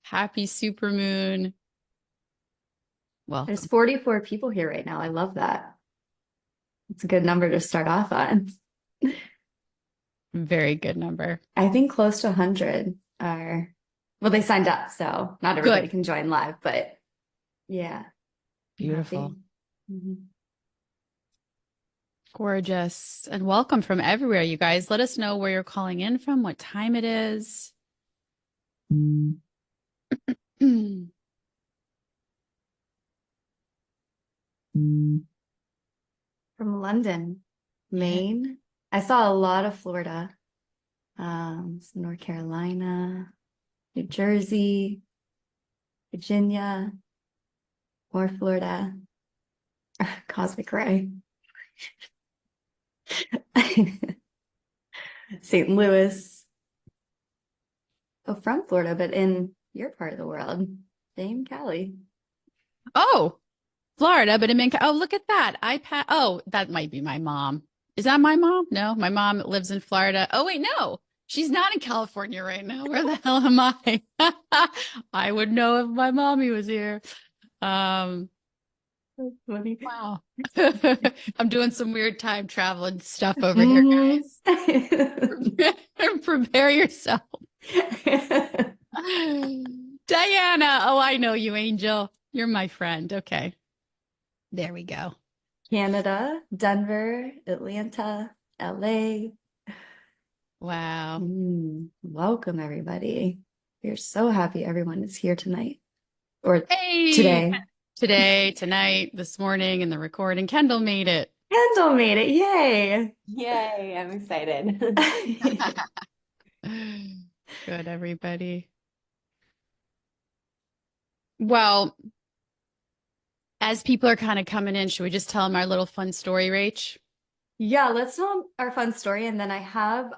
Happy supermoon. There's Welcome. 44 people here right now. I love that. It's a good number to start off on. Very good number. I think close to 100 are, well, they signed up, so not everybody Good. can join live, but yeah, I'm Beautiful. happy. Mhm. Gorgeous. And welcome from everywhere, you guys. Let us know where you're calling in from, what time it is. From London, Yeah. Maine. I saw a lot of Florida, some North Carolina, New Jersey, Virginia, more Florida, Cosmic Ray. St. Louis. Oh, from Florida, but in your part of the world. Dame Cali. Oh, Florida, but oh, look at that. iPad. Oh, that might be my mom. Is that my mom? No, my mom lives in Florida. Oh, wait, no. She's not in California right now. Where the hell am I? I would know if my mommy was here. Um, That's funny. wow. I'm doing some weird time traveling stuff over here, Mhm. guys. Prepare yourself. Diana. Oh, I know you, Angel. You're my friend. Okay. There we go. Canada, Denver, Atlanta, LA. Wow. Welcome, everybody. We're so happy everyone is here tonight or Hey, today. today, tonight, this morning, in the recording, Kendall made it. Kendall made it. Yay. Yay, I'm excited. Good, everybody. Well, as people are kind of coming in, should we just tell them our little fun story, Rach? Yeah, let's tell our fun story. And then I have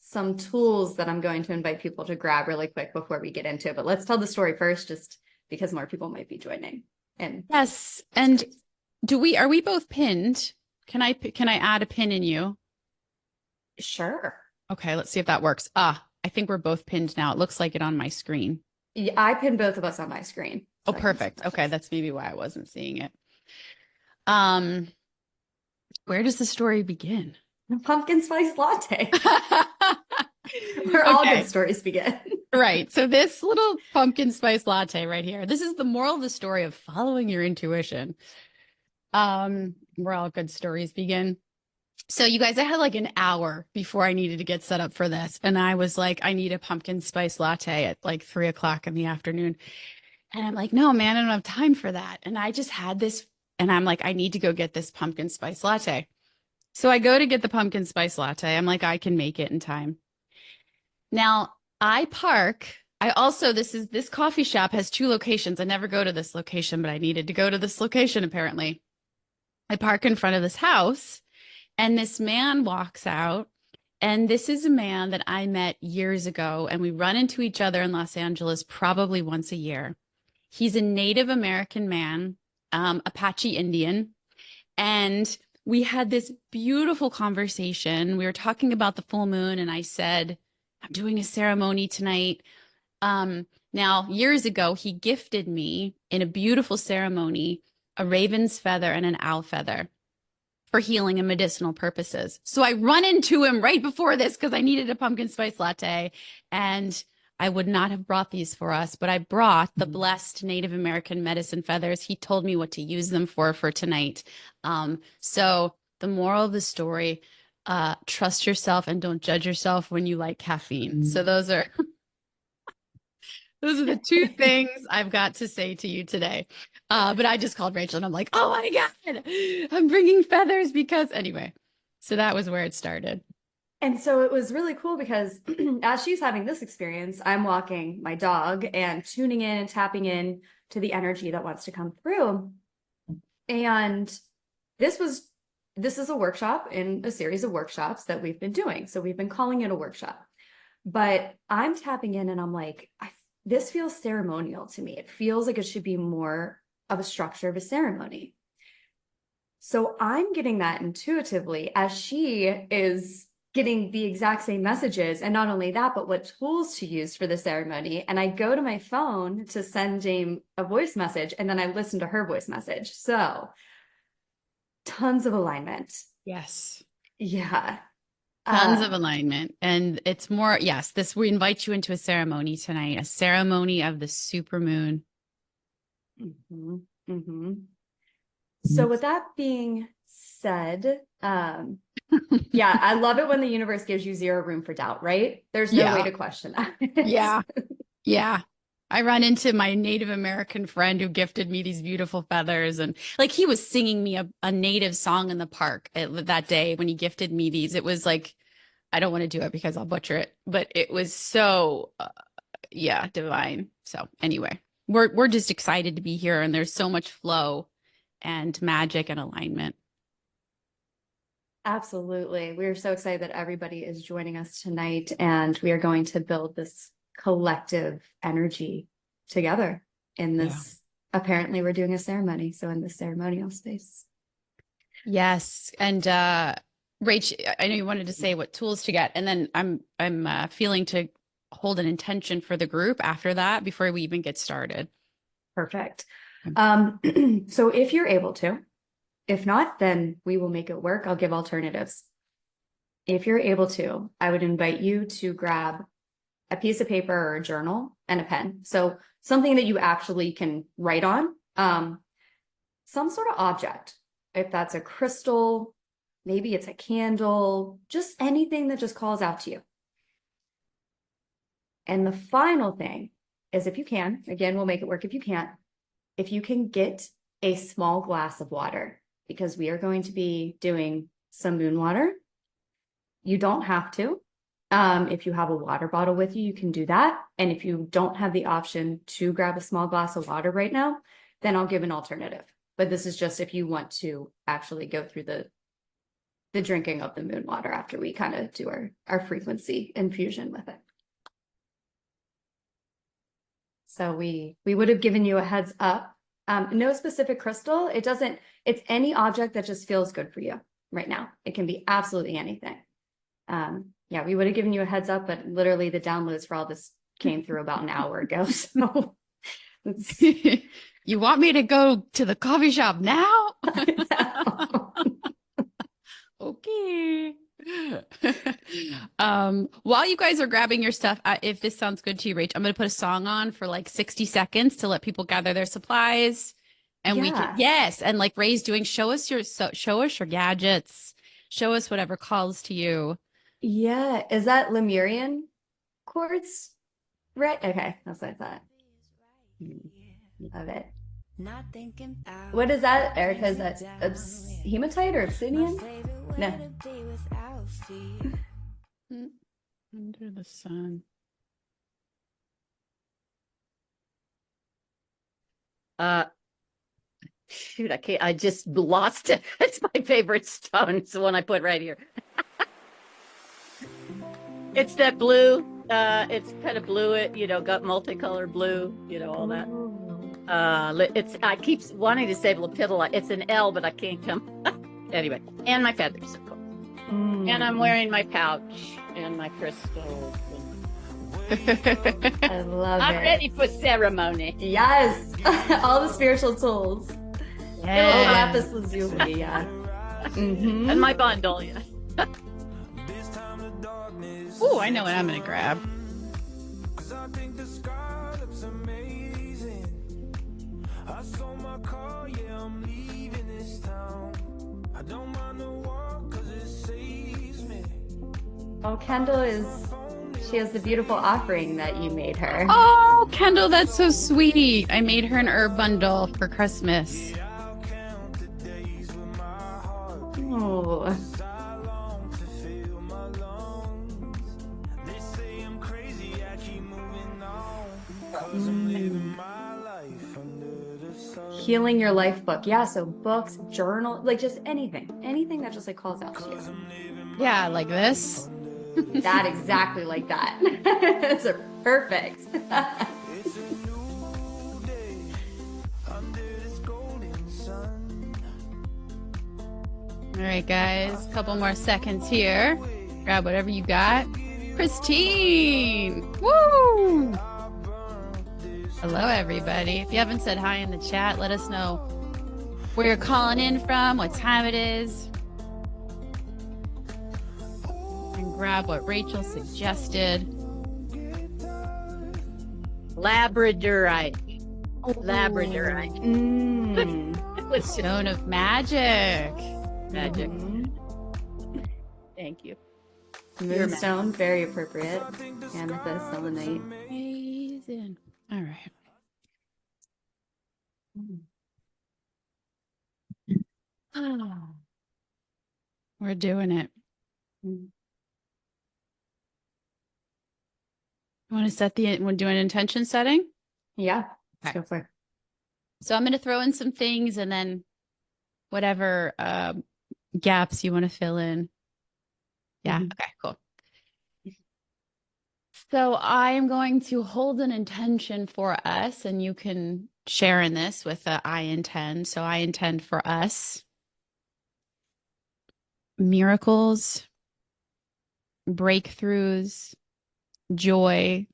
some tools that I'm going to invite people to grab really quick before we get into it. But let's tell the story first, just because more people might be joining. And Yes. And are we both pinned? Can I add a pin in you? sure. Okay, let's see if that works. I think we're both pinned now. It looks like it on my screen. Yeah, I pinned both of us on my screen. Oh, So I can see perfect. my Okay, face. that's maybe why I wasn't seeing it. Um, where does the story begin? Pumpkin spice latte. Where all good Okay. stories begin. Right. So this little pumpkin spice latte right here. This is the moral of the story of following your intuition. Where all good stories begin. So you guys, I had like an hour before I needed to get set up for this. And I was like, I need a pumpkin spice latte at like 3 o'clock in the afternoon. And I'm like, no, man, I don't have time for that. And I just had this, and I'm like, I need to go get this pumpkin spice latte. So I go to get the pumpkin spice latte. I'm like, I can make it in time. Now I park. This coffee shop has two locations. I never go to this location, but I needed to go to this location apparently. I park in front of this house and this man walks out. And this is a man that I met years ago, and we run into each other in Los Angeles probably once a year. He's a Native American man, Apache Indian. And we had this beautiful conversation. We were talking about the full moon, and I said, I'm doing a ceremony tonight. Now, years ago, he gifted me in a beautiful ceremony a raven's feather and an owl feather for healing and medicinal purposes. So I run into him right before this because I needed a pumpkin spice latte. And I would not have brought these for us, but I brought the blessed Native American medicine feathers. He told me what to use them for tonight. So the moral of the story, trust yourself and don't judge yourself when you like caffeine. So those are the two things I've got to say to you today. But I just called Rachel and I'm like, oh my God, I'm bringing feathers because anyway. So that was where it started. And so it was really cool because as she's having this experience, I'm walking my dog and tuning in and tapping in to the energy that wants to come through. And this is a workshop in a series of workshops that we've been doing. So we've been calling it a workshop. But I'm tapping in and I'm like, this feels ceremonial to me. It feels like it should be more of a structure of a ceremony. So I'm getting that intuitively as she is getting the exact same messages. And not only that, but what tools to use for the ceremony. And I go to my phone to send Jamie a voice message, and then I listen to her voice message. So tons of alignment. Yes. Yeah. Tons of alignment. And it's more, yes, we invite you into a ceremony tonight, a ceremony of the supermoon. Mm-hmm, mm-hmm. So with that being said, yeah, I love it when the universe gives you zero room for doubt, right? There's no way to question that. Yeah. Yeah. I run into my Native American friend who gifted me these beautiful feathers. And like he was singing me a native song in the park that day when he gifted me these. It was like, I don't want to do it because I'll butcher it, but it was so, yeah, divine. So anyway, we're just excited to be here, and there's so much flow and magic and alignment. Absolutely. We're so excited that everybody is joining us tonight, and we are going to build this collective energy together in this. Yeah. Apparently we're doing a ceremony. So in this ceremonial space. Yes. And, Rach, I know you wanted to say what tools to get, and then I'm feeling to hold an intention for the group after that before we even get started. Perfect. So if you're able to, if not, then we will make it work. I'll give alternatives. If you're able to, I would invite you to grab a piece of paper or a journal and a pen. So something that you actually can write on, some sort of object. If that's a crystal, maybe it's a candle, just anything that just calls out to you. And the final thing is, if you can, again, we'll make it work if you can't, if you can get a small glass of water, because we are going to be doing some moon water. You don't have to. If you have a water bottle with you, you can do that. And if you don't have the option to grab a small glass of water right now, then I'll give an alternative. But this is just if you want to actually go through the drinking of the moon water after we kind of do our frequency infusion with it. So we would have given you a heads up. No specific crystal. It's any object that just feels good for you right now. It can be absolutely anything. Yeah, we would have given you a heads up, but literally the downloads for all this came through about an hour ago. So you want me to go to the coffee shop now? Okay. While you guys are grabbing your stuff, if this sounds good to you, Rach, I'm going to put a song on for like 60 seconds to let people gather their supplies. And we can, yes. And like Ray's doing, show us your gadgets, show us whatever calls to you. Yeah. Is that Lemurian quartz? Right. Okay. That's what I thought. Love it. What is that, Erica? Is that hematite or obsidian? No. Under the sun. Shoot, I just lost it. It's my favorite stone. It's the one I put right here. It's that blue. It's kind of blue, got multicolored blue, all that. I keep wanting to say lapidolite. It's an L, but I can't come. Anyway, and my feathers, of course. And I'm wearing my pouch and my crystals. I love it. I'm ready for ceremony. Yes. All the spiritual tools. Yeah. Lapis lazuli, yeah. Mm-hmm. And my bundle, yeah. Oh, I know what I'm going to grab. Oh, Kendall she has the beautiful offering that you made her. Oh, Kendall, that's so sweet. I made her an herb bundle for Christmas. Oh. Healing your life book. Yeah, so books, journal, like just anything that just like calls out to you. Yeah, like this. That exactly like that. Those are perfect. All right, guys, a couple more seconds here. Grab whatever you got. Christine! Woo! Hello, everybody. If you haven't said hi in the chat, let us know where you're calling in from, what time it is. And grab what Rachel suggested. Labradorite. Labradorite. Mm. Stone of magic. Magic. Mhm. Thank you. Moonstone, very appropriate. Amethyst, selenite. Amazing. All right. We're doing it. Mm. You want to set we're doing intention setting? Yeah, let's Okay. go for it. So I'm going to throw in some things and then whatever gaps you want to fill in. Yeah. Mhm. Okay, cool. So I am going to hold an intention for us, and you can share in this with I intend. So I intend for us miracles, breakthroughs, joy,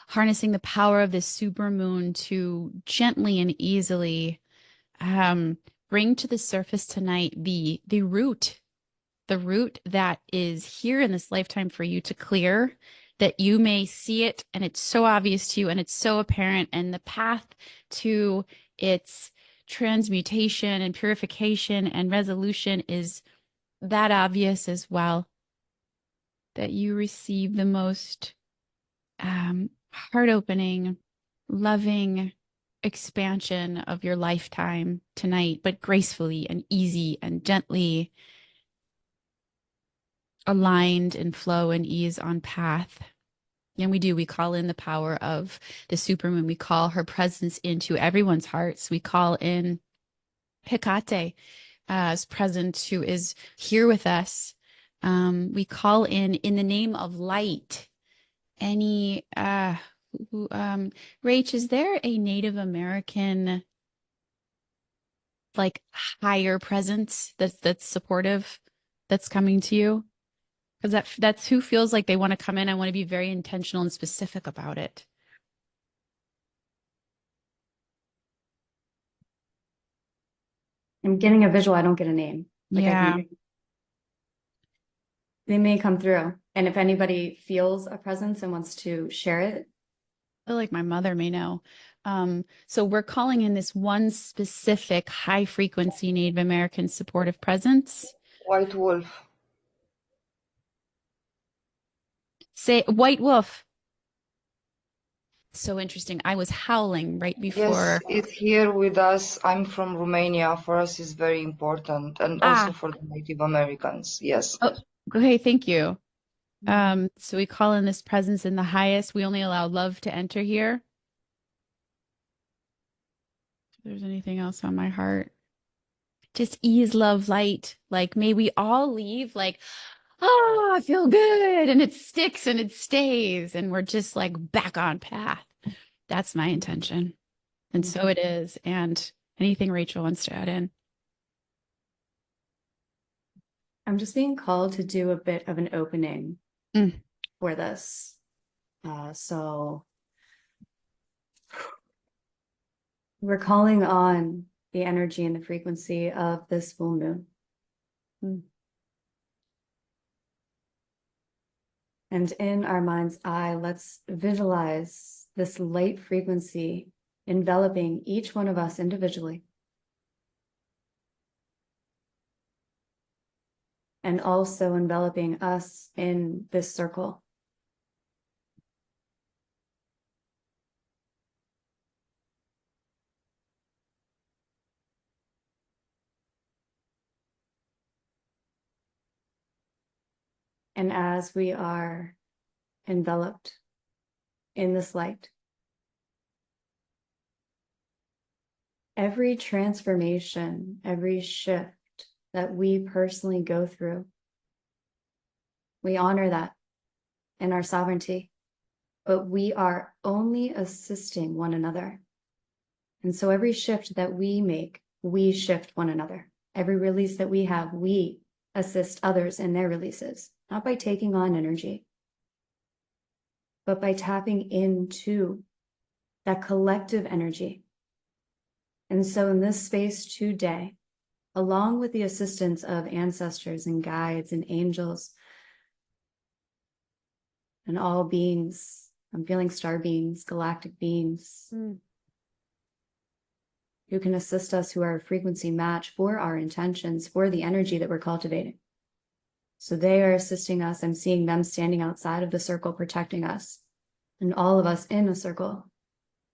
harnessing the power of this supermoon to gently and easily bring to the surface tonight the root that is here in this lifetime for you to clear, that you may see it and it's so obvious to you and it's so apparent, and the path to its transmutation and purification and resolution is that obvious as well, that you receive the most heart-opening, loving expansion of your lifetime tonight, but gracefully and easy and gently aligned in flow and ease on path. And we call in the power of the supermoon. We call her presence into everyone's hearts. We call in Hecate as present, who is here with us. We call in the name of light, any Rach, is there a Native American like higher presence that's supportive, that's coming to you? Because that's who feels like they want to come in. I want to be very intentional and specific about it. I'm getting a visual. I don't get a name. Like Yeah. they may come through. And if anybody feels a presence and wants to share it. I feel like my mother may know. So we're calling in this one specific high frequency Native American supportive presence. White wolf. Say white wolf. So interesting. I was howling right before. Yes, it's here with us. I'm from Romania. For us, it's very important, and also for the Native Americans. Yes. Oh, okay. Thank you. So we call in this presence in the highest. We only allow love to enter here. If there's anything else on my heart, just ease, love, light. Like, may we all leave like, oh, I feel good. And it sticks and it stays. And we're just like back on path. That's my intention. And so it is. And anything Rachel wants to add in. I'm just being called to do a bit of an opening for this. So we're calling on the energy and the frequency of this full moon. And in our mind's eye, let's visualize this light frequency enveloping each one of us individually. And also enveloping us in this circle. And as we are enveloped in this light, every transformation, every shift that we personally go through, we honor that in our sovereignty, but we are only assisting one another. And so every shift that we make, we shift one another. Every release that we have, we assist others in their releases, not by taking on energy, but by tapping into that collective energy. And so in this space today, along with the assistance of ancestors and guides and angels and all beings, I'm feeling star beings, galactic beings, who can assist us, who are a frequency match for our intentions, for the energy that we're cultivating. So they are assisting us. I'm seeing them standing outside of the circle, protecting us, and all of us in a circle,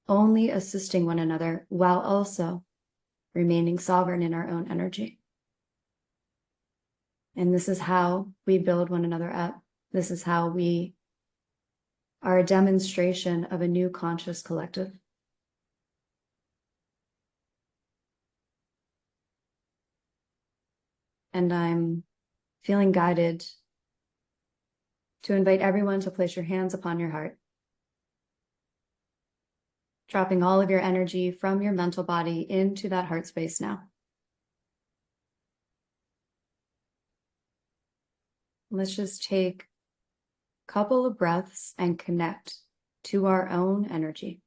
only assisting one another while also remaining sovereign in our own energy. And this is how we build one another up. This is how we are a demonstration of a new conscious collective. And I'm feeling guided to invite everyone to place your hands upon your heart, dropping all of your energy from your mental body into that heart space now. Let's just take a couple of breaths and connect to our own energy.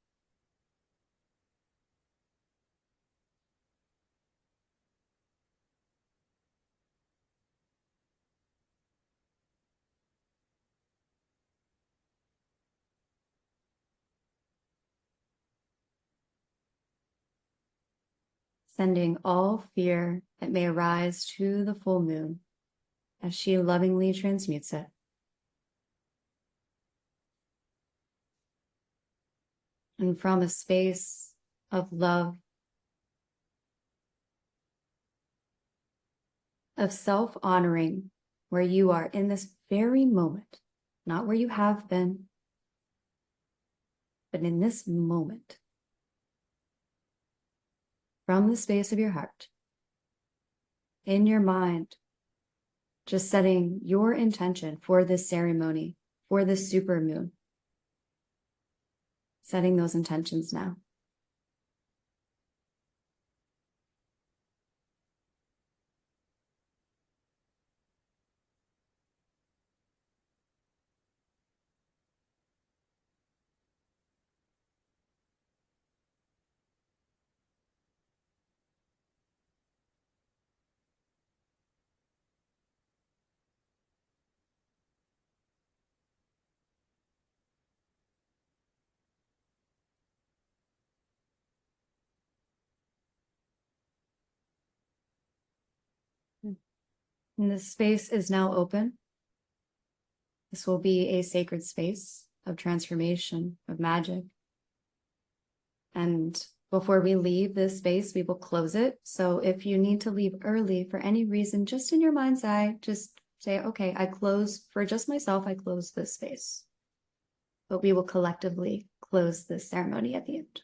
Sending all fear that may arise to the full moon as she lovingly transmutes it. And from a space of love, of self-honoring, where you are in this very moment, not where you have been, but in this moment, from the space of your heart, in your mind, just setting your intention for this ceremony, for this supermoon, setting those intentions now. And this space is now open. This will be a sacred space of transformation, of magic. And before we leave this space, we will close it. So if you need to leave early for any reason, just in your mind's eye, just say, okay, I close for just myself, I close this space. But we will collectively close this ceremony at the end.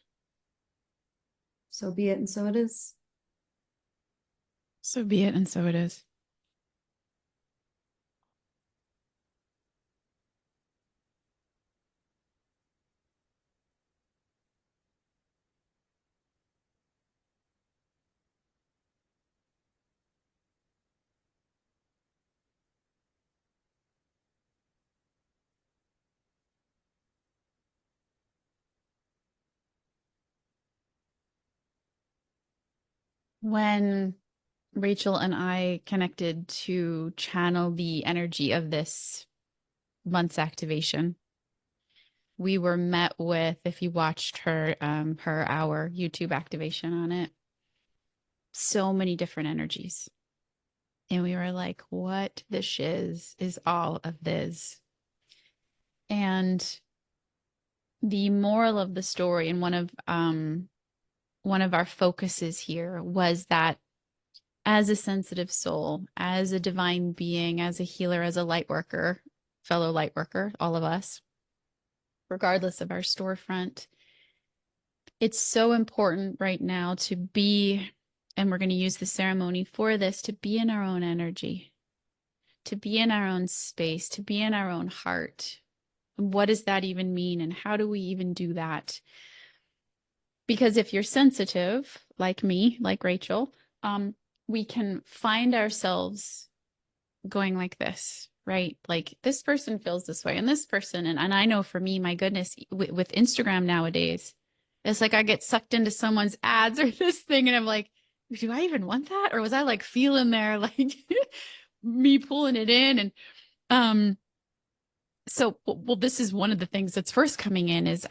So be it, and so it is. So be it, and so it is. When Rachel and I connected to channel the energy of this month's activation, we were met with, if you watched our YouTube activation on it, so many different energies. And we were like, what the shiz is all of this? And the moral of the story, and one of our focuses here, was that as a sensitive soul, as a divine being, as a healer, as a light worker, fellow light worker, all of us, regardless of our storefront, it's so important right now to be, and we're going to use the ceremony for this, to be in our own energy, to be in our own space, to be in our own heart. And what does that even mean? And how do we even do that? Because if you're sensitive, like me, like Rachel, we can find ourselves going like this, right? Like this person feels this way and this person. And I know for me, my goodness, with Instagram nowadays, it's like I get sucked into someone's ads or this thing. And I'm like, do I even want that? Or was I like feeling there, like me pulling it in? And so, well, this is one of the things that's first coming in is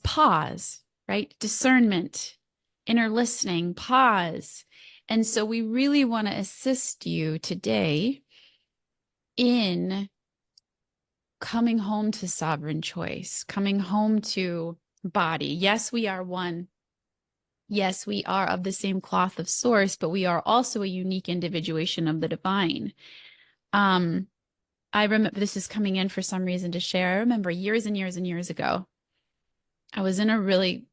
pause, right? Discernment, inner listening, pause. And so we really want to assist you today in coming home to sovereign choice, coming home to body. Yes, we are one. Yes, we are of the same cloth of source, but we are also a unique individuation of the divine. I remember this is coming in for some reason to share. I remember years and years and years ago, I was in a really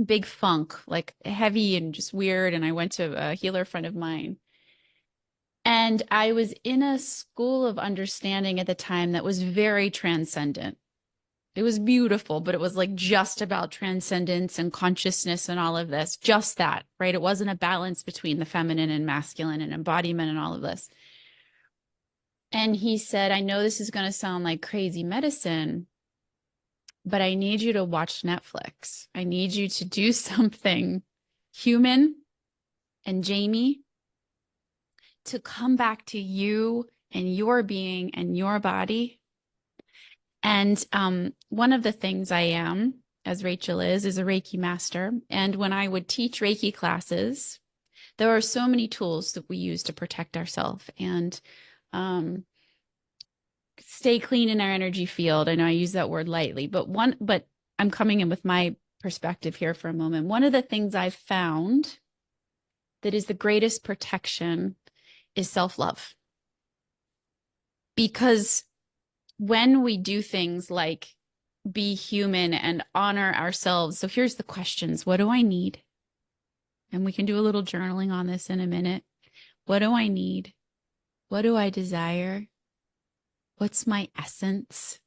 big funk, like heavy and just weird. And I went to a healer friend of mine. And I was in a school of understanding at the time that was very transcendent. It was beautiful, but it was like just about transcendence and consciousness and all of this, just that, right? It wasn't a balance between the feminine and masculine and embodiment and all of this. And he said, I know this is going to sound like crazy medicine, but I need you to watch Netflix. I need you to do something human and Jamie to come back to you and your being and your body. And one of the things I am, as Rachael is a Reiki master. And when I would teach Reiki classes, there are so many tools that we use to protect ourselves and stay clean in our energy field. I know I use that word lightly, but I'm coming in with my perspective here for a moment. One of the things I've found that is the greatest protection is self-love. Because when we do things like be human and honor ourselves, so here's the questions. What do I need? And we can do a little journaling on this in a minute. What do I need? What do I desire? What's my essence?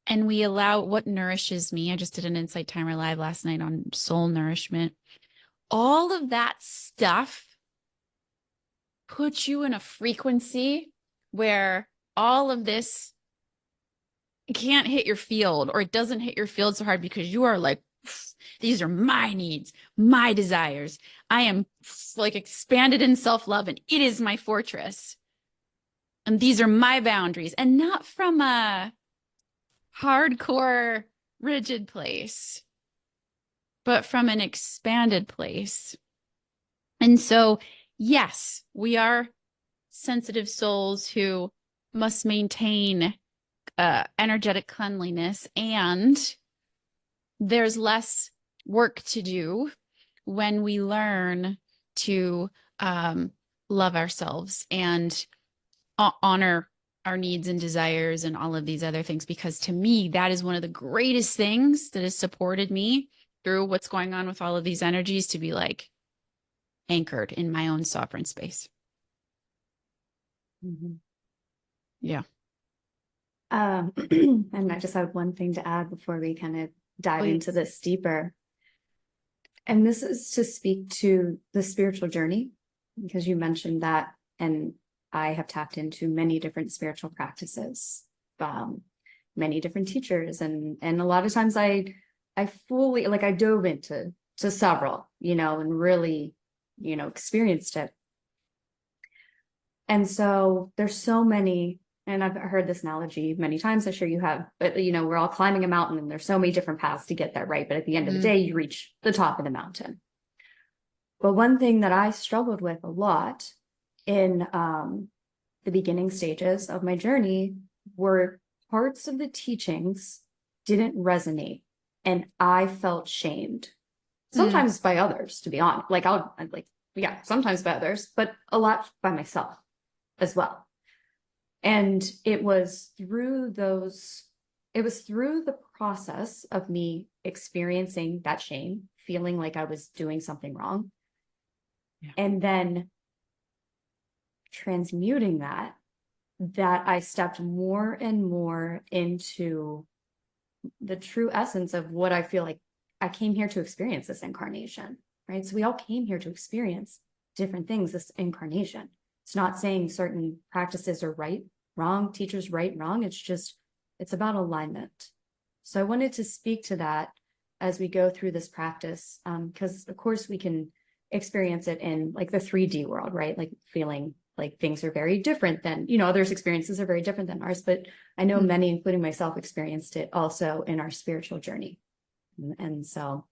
And we allow what nourishes me. I just did an Insight Timer Live last night on soul nourishment. All of that stuff puts you in a frequency where all of this can't hit your field, or it doesn't hit your field so hard because you are like, these are my needs, my desires. I am like expanded in self-love and it is my fortress. And these are my boundaries, and not from a hardcore, rigid place, but from an expanded place. And so, yes, we are sensitive souls who must maintain energetic cleanliness, and there's less work to do when we learn to love ourselves and honor our needs and desires and all of these other things, because to me, that is one of the greatest things that has supported me through what's going on with all of these energies, to be like anchored in my own sovereign space. Mm-hmm. Yeah. And I just have one thing to add before we kind of dive into this deeper. And this is to speak to the spiritual journey, because you mentioned that, and I have tapped into many different spiritual practices, many different teachers, and a lot of times I fully, like, I dove into several, and really, experienced it. And so there's so many, and I've heard this analogy many times, I'm sure you have, but we're all climbing a mountain and there's so many different paths to get there, right? But at the end of the day, you reach the top of the mountain. But one thing that I struggled with a lot in the beginning stages of my journey were parts of the teachings didn't resonate, and I felt shamed. Sometimes by others, to be honest. Sometimes by others, but a lot by myself as well. And it was through the process of me experiencing that shame, feeling like I was doing something wrong, and then transmuting that I stepped more and more into the true essence of what I feel like I came here to experience this incarnation, right? So we all came here to experience different things this incarnation. It's not saying certain practices are right, wrong, teachers right, wrong. It's about alignment. So I wanted to speak to that as we go through this practice, because of course we can experience it in like the 3D world, right? Like feeling like things are very different than, others' experiences are very different than ours. But I know many, including myself, experienced it also in our spiritual journey. And so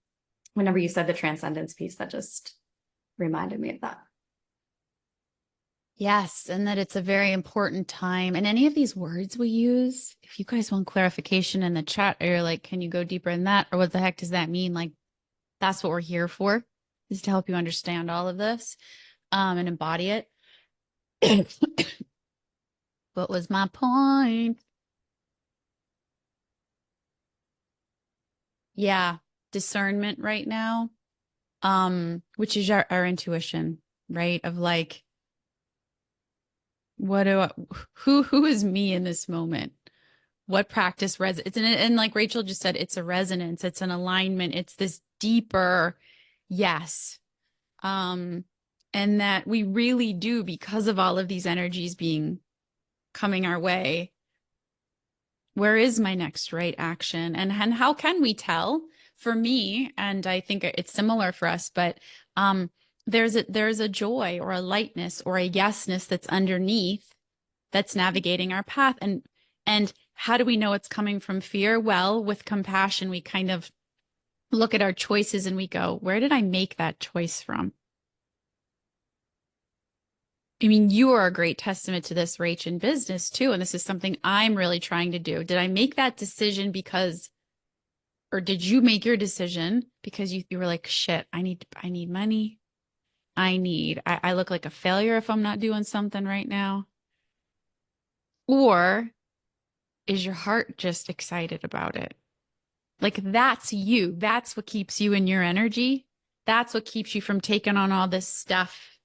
whenever you said the transcendence piece, that just reminded me of that. Yes, and that it's a very important time. And any of these words we use, if you guys want clarification in the chat, or you're like, can you go deeper in that? Or what the heck does that mean? Like, that's what we're here for, is to help you understand all of this and embody it. What was my point? Yeah, discernment right now, which is our intuition, right? Of like, who is me in this moment? What practice it's and like Rachel just said, it's a resonance, it's an alignment, it's this deeper yes. And that we really do, because of all of these energies coming our way, where is my next right action? And how can we tell? For me, and I think it's similar for us, but there's a joy or a lightness or a yesness that's underneath, that's navigating our path. And how do we know it's coming from fear? Well, with compassion, we kind of look at our choices and we go, where did I make that choice from? I mean, you are a great testament to this, Rach, in business too. And this is something I'm really trying to do. Did I make that decision or did you make your decision because you were like, shit, I need money. I look like a failure if I'm not doing something right now. Or is your heart just excited about it? Like, that's you. That's what keeps you in your energy. That's what keeps you from taking on all this stuff.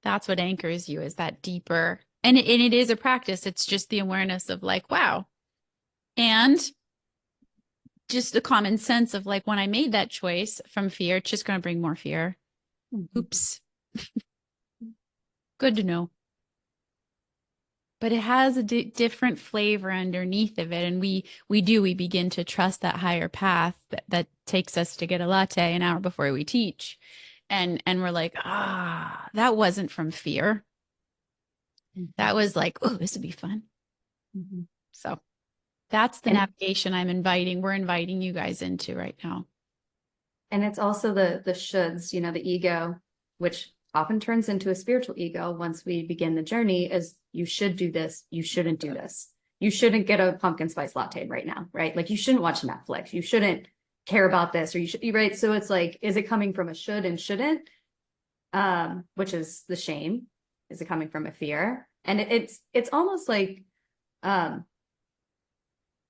That's what anchors you, is that deeper. And it is a practice. It's just the awareness of like, wow. And just the common sense of like, when I made that choice from fear, it's just going to bring more fear. Oops. Good to know. But it has a different flavor underneath of it. And we begin to trust that higher path that takes us to get a latte an hour before we teach. And we're like, that wasn't from fear. That was like, oh, this would be fun. So that's the navigation we're inviting you guys into right now. And it's also the shoulds, the ego, which often turns into a spiritual ego once we begin the journey, is you should do this, you shouldn't do this. You shouldn't get a pumpkin spice latte right now, right? Like, you shouldn't watch Netflix. You shouldn't care about this, or you should, right? So it's like, is it coming from a should and shouldn't? Which is the shame. Is it coming from a fear? And it's almost like, because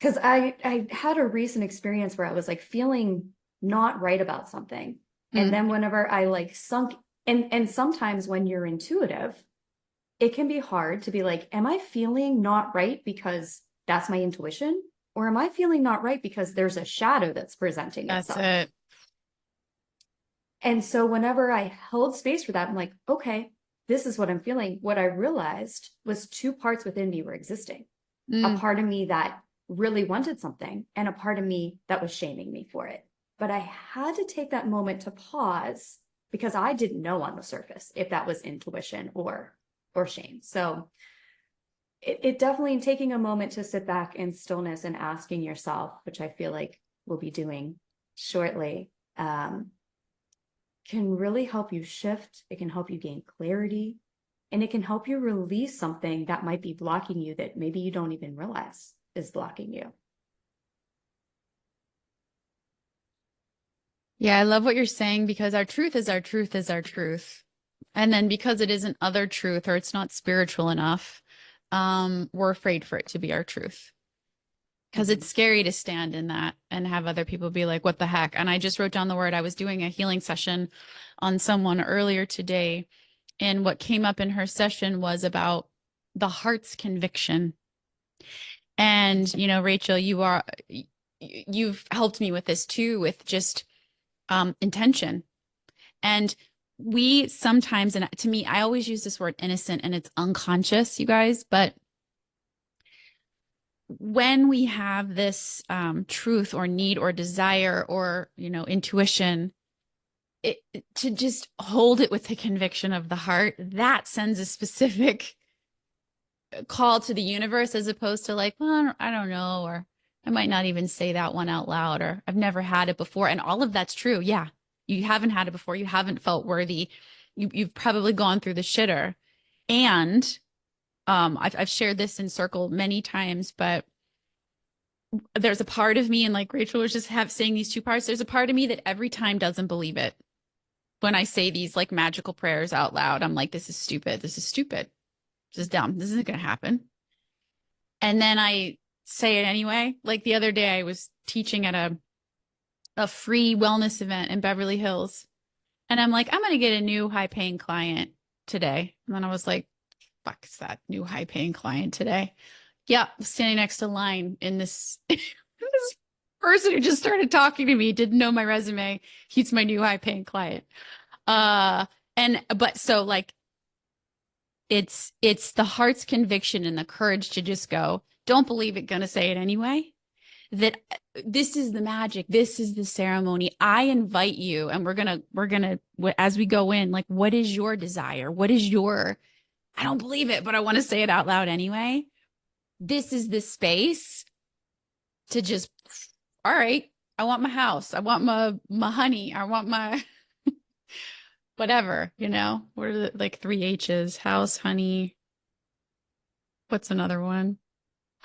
I had a recent experience where I was like feeling not right about something. And then whenever I like sunk, and sometimes when you're intuitive, it can be hard to be like, am I feeling not right because that's my intuition? Or am I feeling not right because there's a shadow that's presenting itself? That's it. And so whenever I held space for that, I'm like, okay, this is what I'm feeling. What I realized was two parts within me were existing. A part of me that really wanted something, and a part of me that was shaming me for it. But I had to take that moment to pause, because I didn't know on the surface if that was intuition or shame. So it definitely, taking a moment to sit back in stillness and asking yourself, which I feel like we'll be doing shortly, can really help you shift. It can help you gain clarity, and it can help you release something that might be blocking you, that maybe you don't even realize is blocking you. Yeah, I love what you're saying, because our truth is our truth is our truth. And then because it isn't other truth, or it's not spiritual enough, we're afraid for it to be our truth. Because it's scary to stand in that and have other people be like, what the heck? And I just wrote down the word. I was doing a healing session on someone earlier today, and what came up in her session was about the heart's conviction. And, Rachel, you've helped me with this too, with just intention. And we sometimes, and to me, I always use this word innocent, and it's unconscious, you guys, but when we have this truth or need or desire or, intuition, to just hold it with the conviction of the heart, that sends a specific call to the universe, as opposed to like, well, I don't know, or I might not even say that one out loud, or I've never had it before. And all of that's true. Yeah. You haven't had it before. You haven't felt worthy. You've probably gone through the shitter. And I've shared this in circle many times, but there's a part of me, and like Rachel was just saying these two parts, there's a part of me that every time doesn't believe it. When I say these like magical prayers out loud, I'm like, this is stupid. This is stupid. This is dumb. This isn't going to happen. And then I say it anyway. Like the other day, I was teaching at a free wellness event in Beverly Hills. And I'm like, I'm going to get a new high paying client today. And then I was like, fuck, is that new high paying client today? Yeah, standing next to line in this, this person who just started talking to me, didn't know my resume. He's my new high paying client. But so like, it's the heart's conviction and the courage to just go, don't believe it, gonna say it anyway. That this is the magic. This is the ceremony. I invite you, and we're gonna as we go in, like, what is your desire? What is your, I don't believe it, but I want to say it out loud anyway. This is the space to just, all right, I want my house. I want my honey. I want my whatever, what are the like 3 H's? House, honey. What's another one?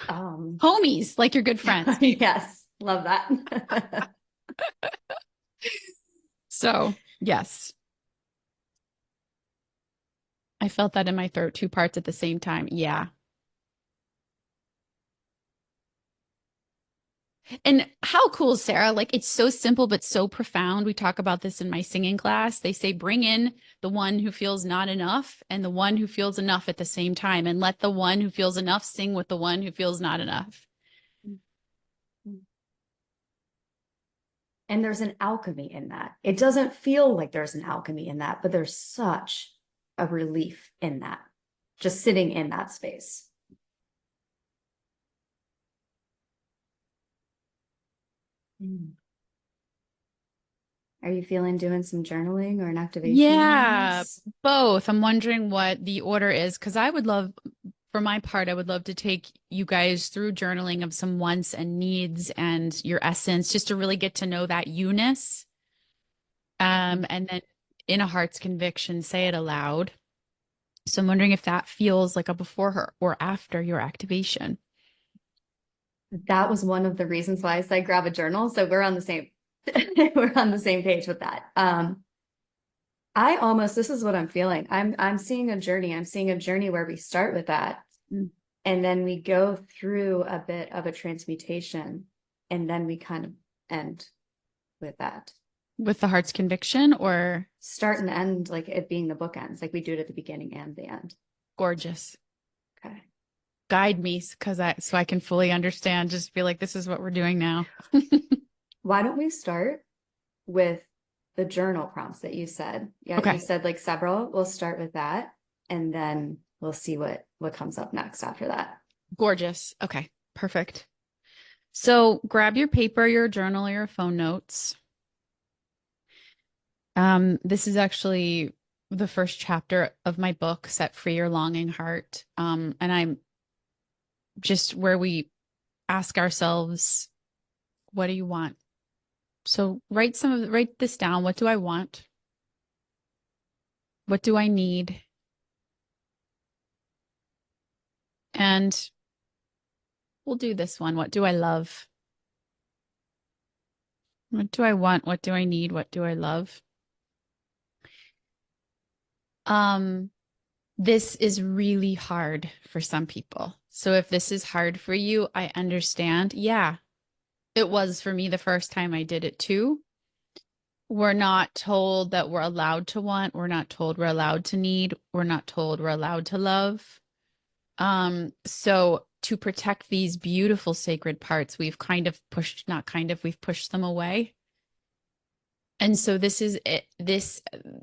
Homies, like your good friends. Yes, love that. So, yes. I felt that in my throat, 2 parts at the same time. Yeah. And how cool, Sarah? Like, it's so simple, but so profound. We talk about this in my singing class. They say, bring in the one who feels not enough and the one who feels enough at the same time, and let the one who feels enough sing with the one who feels not enough. And there's an alchemy in that. It doesn't feel like there's an alchemy in that, but there's such a relief in that, just sitting in that space. Are you feeling doing some journaling or an activation? Yeah, both. I'm wondering what the order is, because I would love, for my part, I would love to take you guys through journaling of some wants and needs and your essence, just to really get to know that you-ness. And then in a heart's conviction, say it aloud. So I'm wondering if that feels like a before her or after your activation. That was one of the reasons why I said grab a journal. So we're on the same we're on the same page with that. This is what I'm feeling. I'm seeing a journey. I'm seeing a journey where we start with that. And then we go through a bit of a transmutation, and then we kind of end with that. With the heart's conviction, or start and end, like it being the bookends, like we do it at the beginning and the end. Gorgeous. Okay. Guide me, so I can fully understand. Just be like, this is what we're doing now. Why don't we start with the journal prompts that you said? Yeah, okay. You said like several. We'll start with that, and then we'll see what comes up next after that. Gorgeous. Okay, perfect. So grab your paper, your journal, your phone notes. This is actually the first chapter of my book, Set Free Your Longing Heart. And I'm just where we ask ourselves, what do you want? So write this down. What do I want? What do I need? And we'll do this one. What do I love? What do I want? What do I need? What do I love? This is really hard for some people. So if this is hard for you, I understand. Yeah, it was for me the first time I did it too. We're not told that we're allowed to want. We're not told we're allowed to need. We're not told we're allowed to love. So to protect these beautiful sacred parts, we've pushed them away. And so this is it. This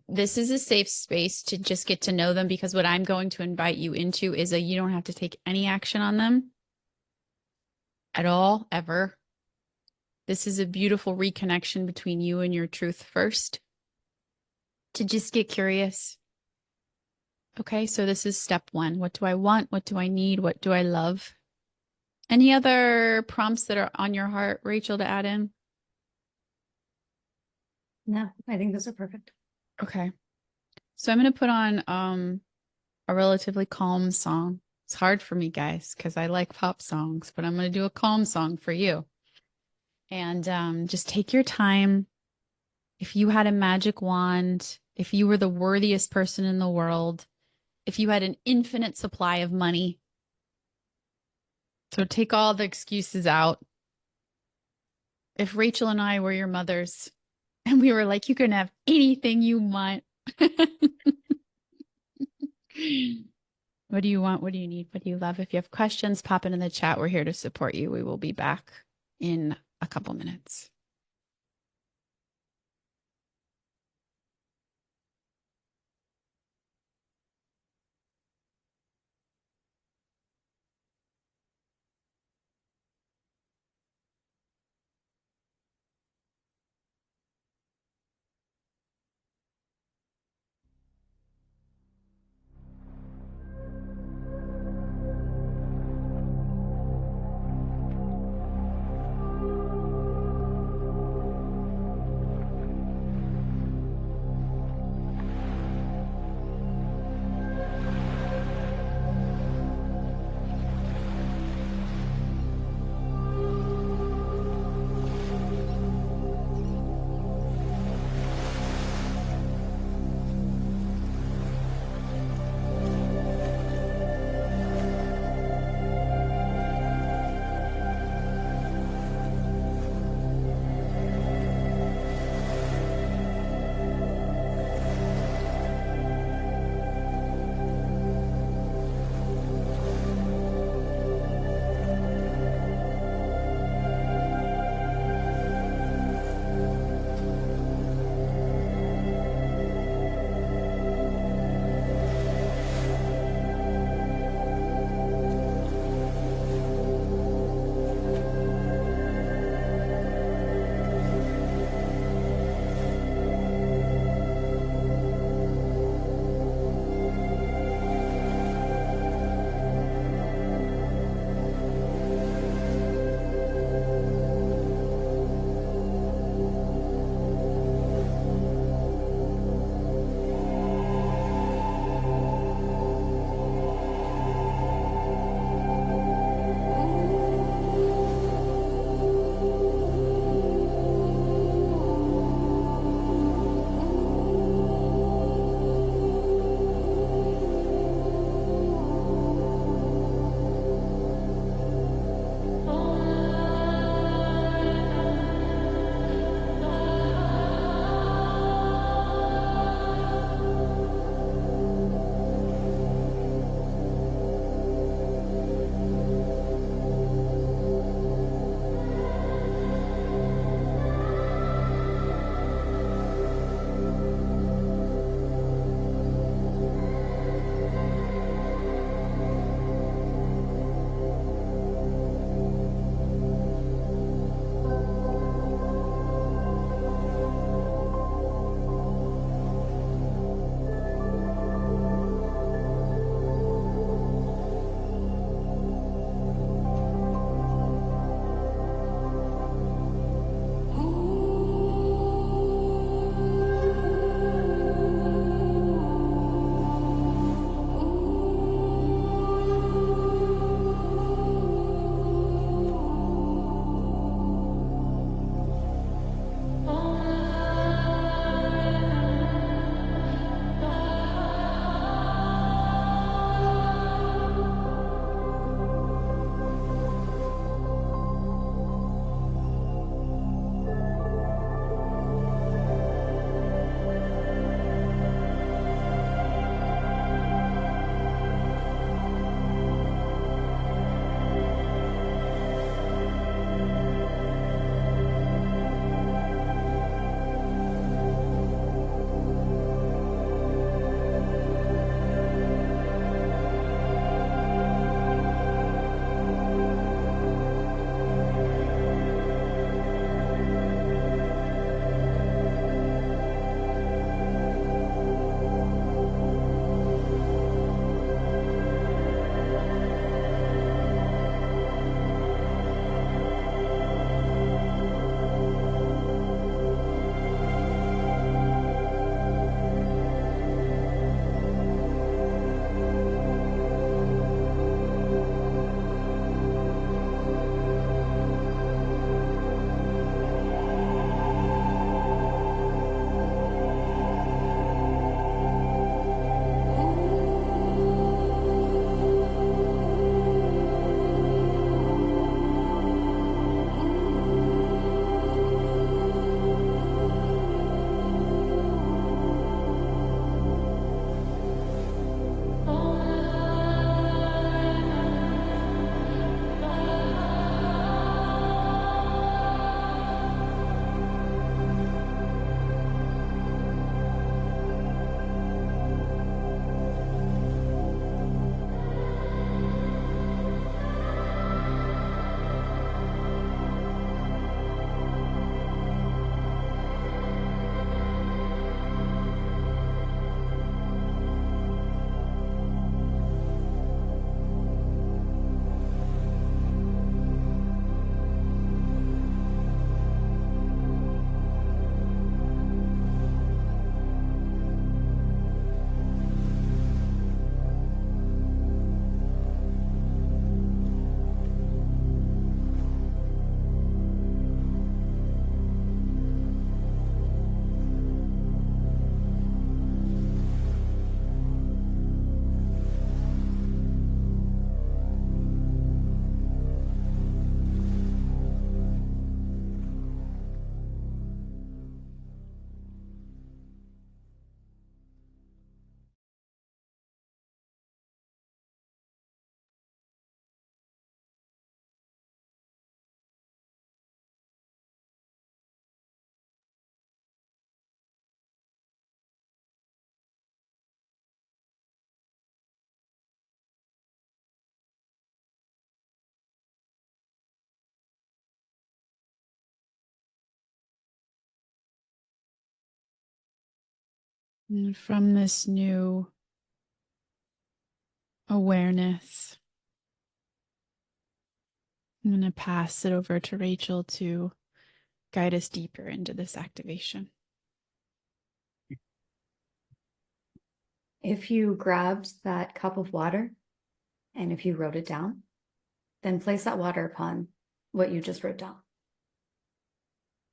is a safe space to just get to know them, because what I'm going to invite you into is you don't have to take any action on them at all, ever. This is a beautiful reconnection between you and your truth first, to just get curious. Okay, so this is step one. What do I want? What do I need? What do I love? Any other prompts that are on your heart, Rachel, to add in? No, I think those are perfect. Okay. So I'm going to put on a relatively calm song. It's hard for me, guys, because I like pop songs, but I'm going to do a calm song for you. And just take your time. If you had a magic wand, if you were the worthiest person in the world, if you had an infinite supply of money, so take all the excuses out. If Rachel and I were your mothers and we were like, you can have anything you want. What do you want? What do you need? What do you love? If you have questions, pop it in the chat. We're here to support you. We will be back in a couple minutes. And from this new awareness, I'm going to pass it over to Rachel to guide us deeper into this activation. If you grabbed that cup of water and if you wrote it down, then place that water upon what you just wrote down.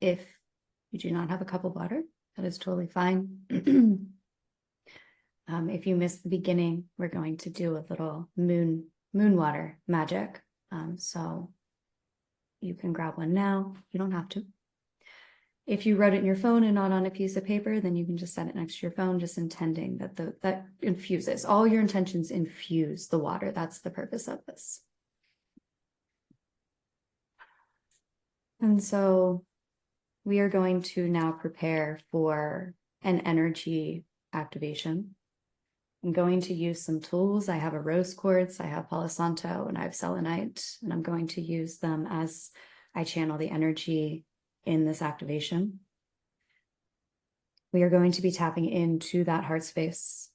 If you do not have a cup of water, that is totally fine. If you missed the beginning, we're going to do a little moon water magic. So you can grab one now. You don't have to. If you wrote it in your phone and not on a piece of paper, then you can just set it next to your phone, just intending that that infuses. All your intentions infuse the water. That's the purpose of this. And so we are going to now prepare for an energy activation. I'm going to use some tools. I have a rose quartz, I have Palo Santo, and I have selenite, and I'm going to use them as I channel the energy in this activation. We are going to be tapping into that heart space,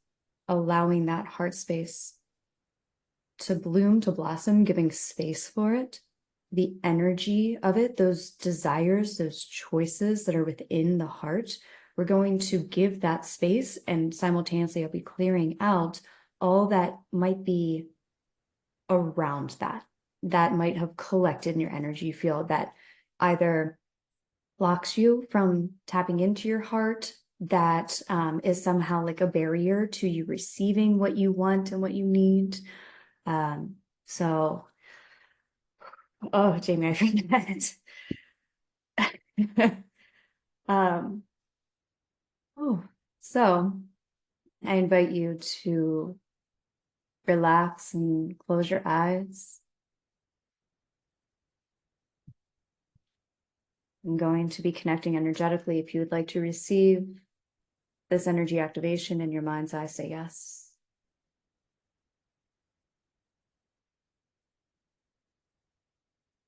allowing that heart space to bloom, to blossom, giving space for it, the energy of it, those desires, those choices that are within the heart. We're going to give that space, and simultaneously I'll be clearing out all that might be around that might have collected in your energy field that either blocks you from tapping into your heart, that is somehow like a barrier to you receiving what you want and what you need. Oh, Jamie, I forget. So I invite you to relax and close your eyes. I'm going to be connecting energetically. If you would like to receive this energy activation in your mind's eye, say yes.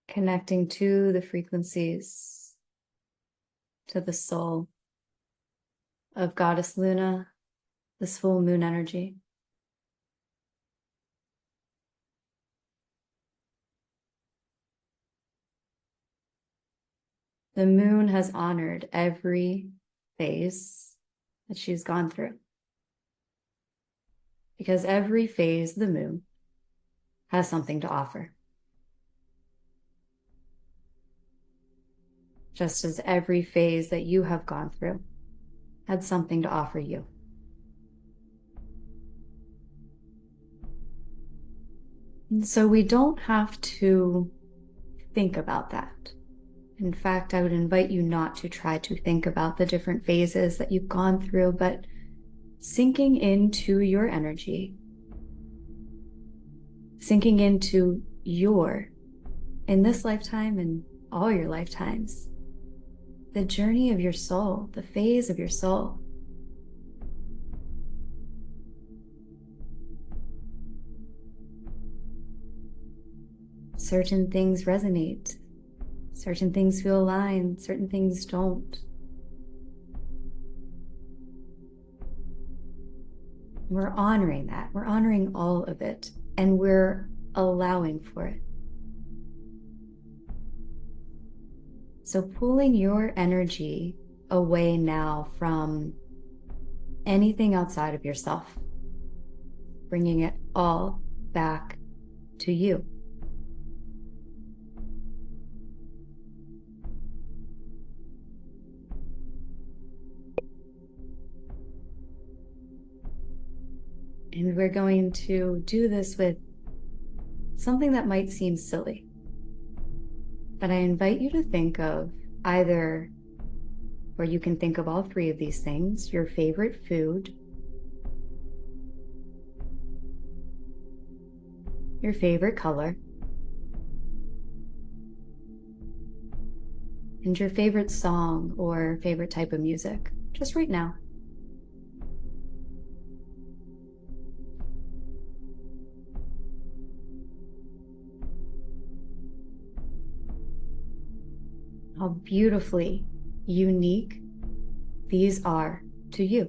Connecting to the frequencies, to the soul of Goddess Luna, this full moon energy. The moon has honored every phase that she's gone through, because every phase of the moon has something to offer. Just as every phase that you have gone through had something to offer you. And so we don't have to think about that. In fact, I would invite you not to try to think about the different phases that you've gone through, but sinking into your energy, sinking into in this lifetime and all your lifetimes, the journey of your soul, the phase of your soul. Certain things resonate. Certain things feel aligned, certain things don't. We're honoring that. We're honoring all of it, and we're allowing for it. So pulling your energy away now from anything outside of yourself, bringing it all back to you. And we're going to do this with something that might seem silly. But I invite you to think of either, or you can think of all three of these things, your favorite food, your favorite color, and your favorite song or favorite type of music, just right now. How beautifully unique these are to you.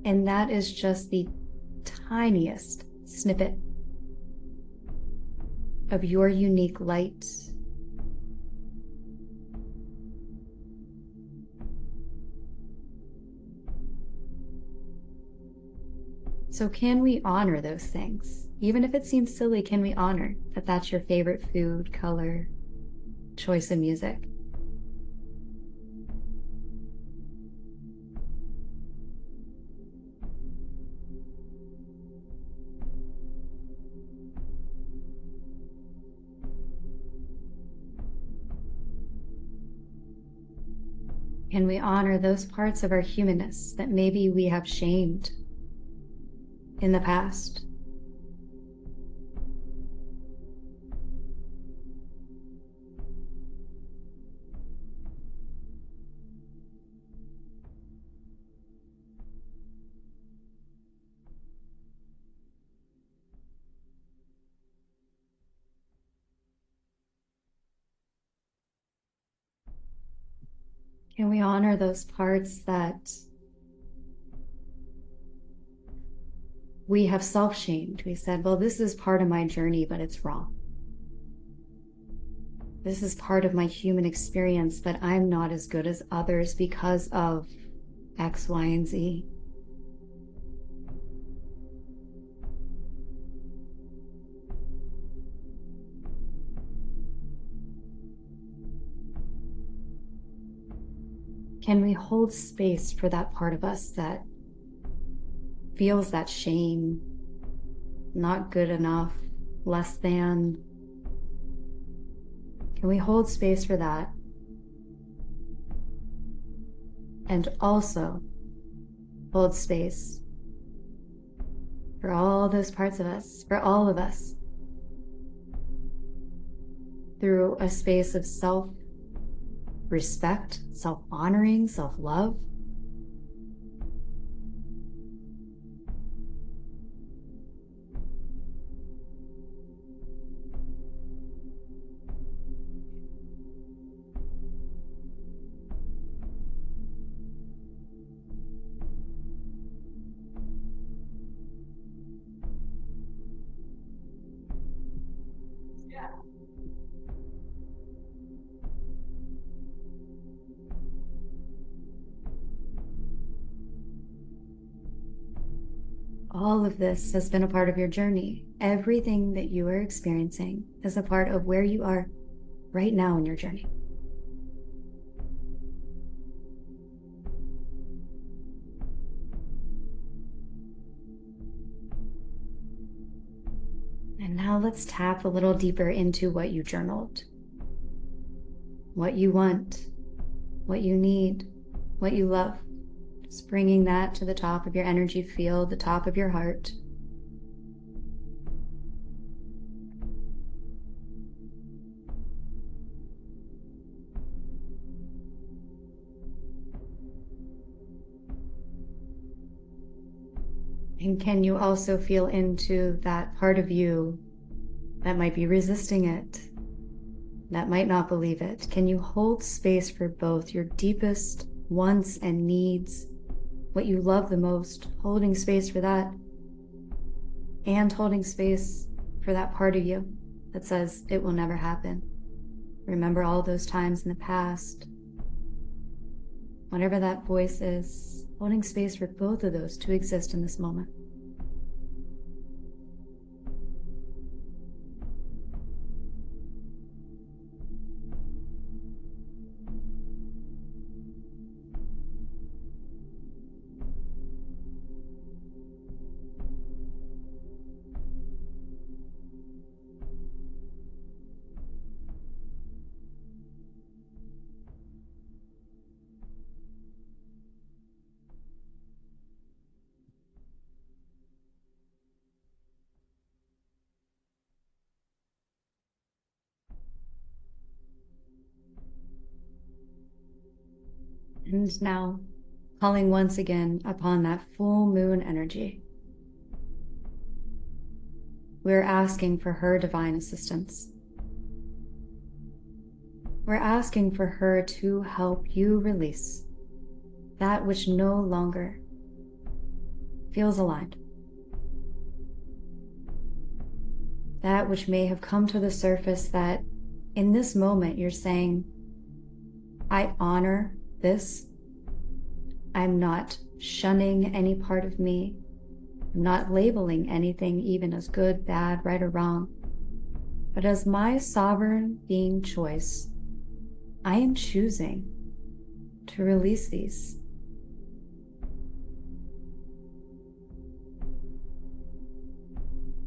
And that is just the tiniest snippet of your unique light. So can we honor those things? Even if it seems silly, can we honor that that's your favorite food, color, choice of music? Can we honor those parts of our humanness that maybe we have shamed in the past? Can we honor those parts that we have self-shamed? We said, well, this is part of my journey, but it's wrong. This is part of my human experience, but I'm not as good as others because of X, Y, and Z. Can we hold space for that part of us that feels that shame, not good enough, less than? Can we hold space for that? And also hold space for all those parts of us, for all of us, through a space of self-respect, self-honoring, self-love. All of this has been a part of your journey. Everything that you are experiencing is a part of where you are right now in your journey. And now let's tap a little deeper into what you journaled. What you want, what you need, what you love. Just bringing that to the top of your energy field, the top of your heart. And can you also feel into that part of you that might be resisting it, that might not believe it? Can you hold space for both your deepest wants and needs, what you love the most, holding space for that, and holding space for that part of you that says it will never happen? Remember all those times in the past. Whatever that voice is, holding space for both of those to exist in this moment. And now, calling once again upon that full moon energy, we're asking for her divine assistance. We're asking for her to help you release that which no longer feels aligned. That which may have come to the surface that in this moment you're saying, I honor this. I'm not shunning any part of me. I'm not labeling anything even as good, bad, right, or wrong. But as my sovereign being choice, I am choosing to release these.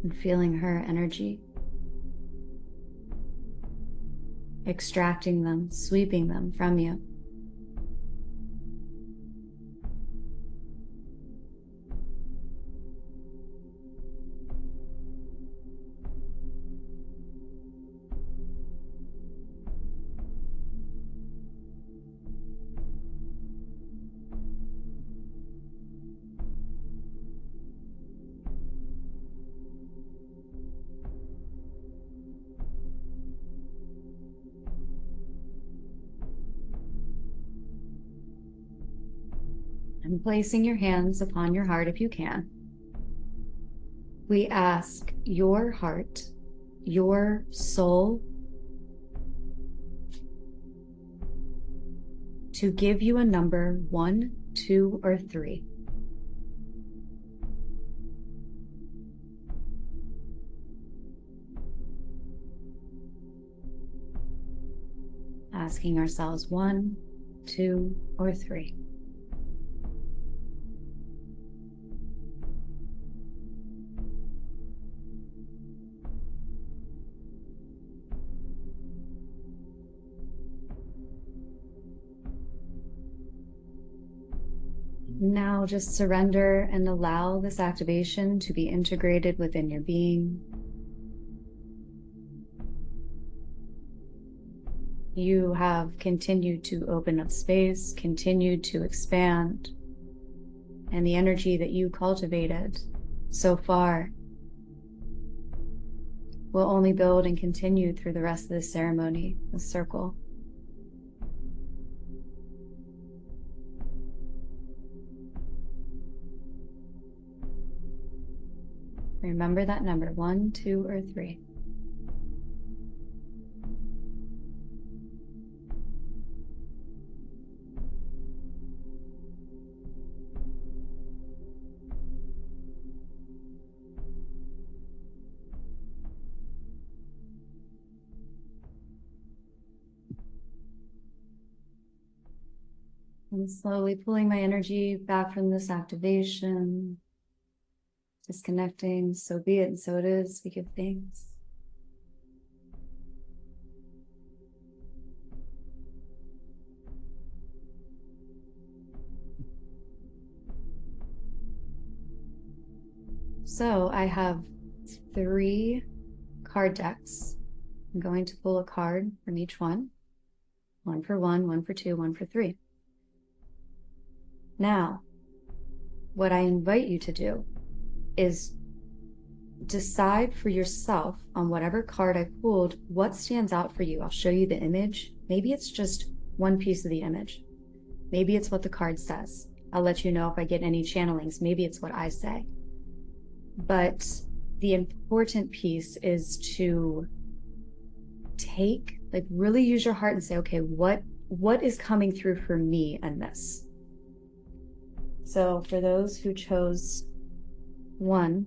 And feeling her energy, extracting them, sweeping them from you. And placing your hands upon your heart if you can, we ask your heart, your soul, to give you a number 1, 2, or 3. Asking ourselves 1, 2, or 3. Now just surrender and allow this activation to be integrated within your being. You have continued to open up space, continued to expand, and the energy that you cultivated so far will only build and continue through the rest of this ceremony, the circle. Remember that number, 1, 2, or 3. And slowly pulling my energy back from this activation. Disconnecting, so be it, and so it is. We give thanks. So I have 3 card decks. I'm going to pull a card from each one. 1 for 1, 1 for 2, 1 for 3. Now, what I invite you to do is decide for yourself on whatever card I pulled, what stands out for you. I'll show you the image. Maybe it's just one piece of the image. Maybe it's what the card says. I'll let you know if I get any channelings. Maybe it's what I say. But the important piece is to take, like, really use your heart and say, okay, what is coming through for me in this? So for those who chose 1,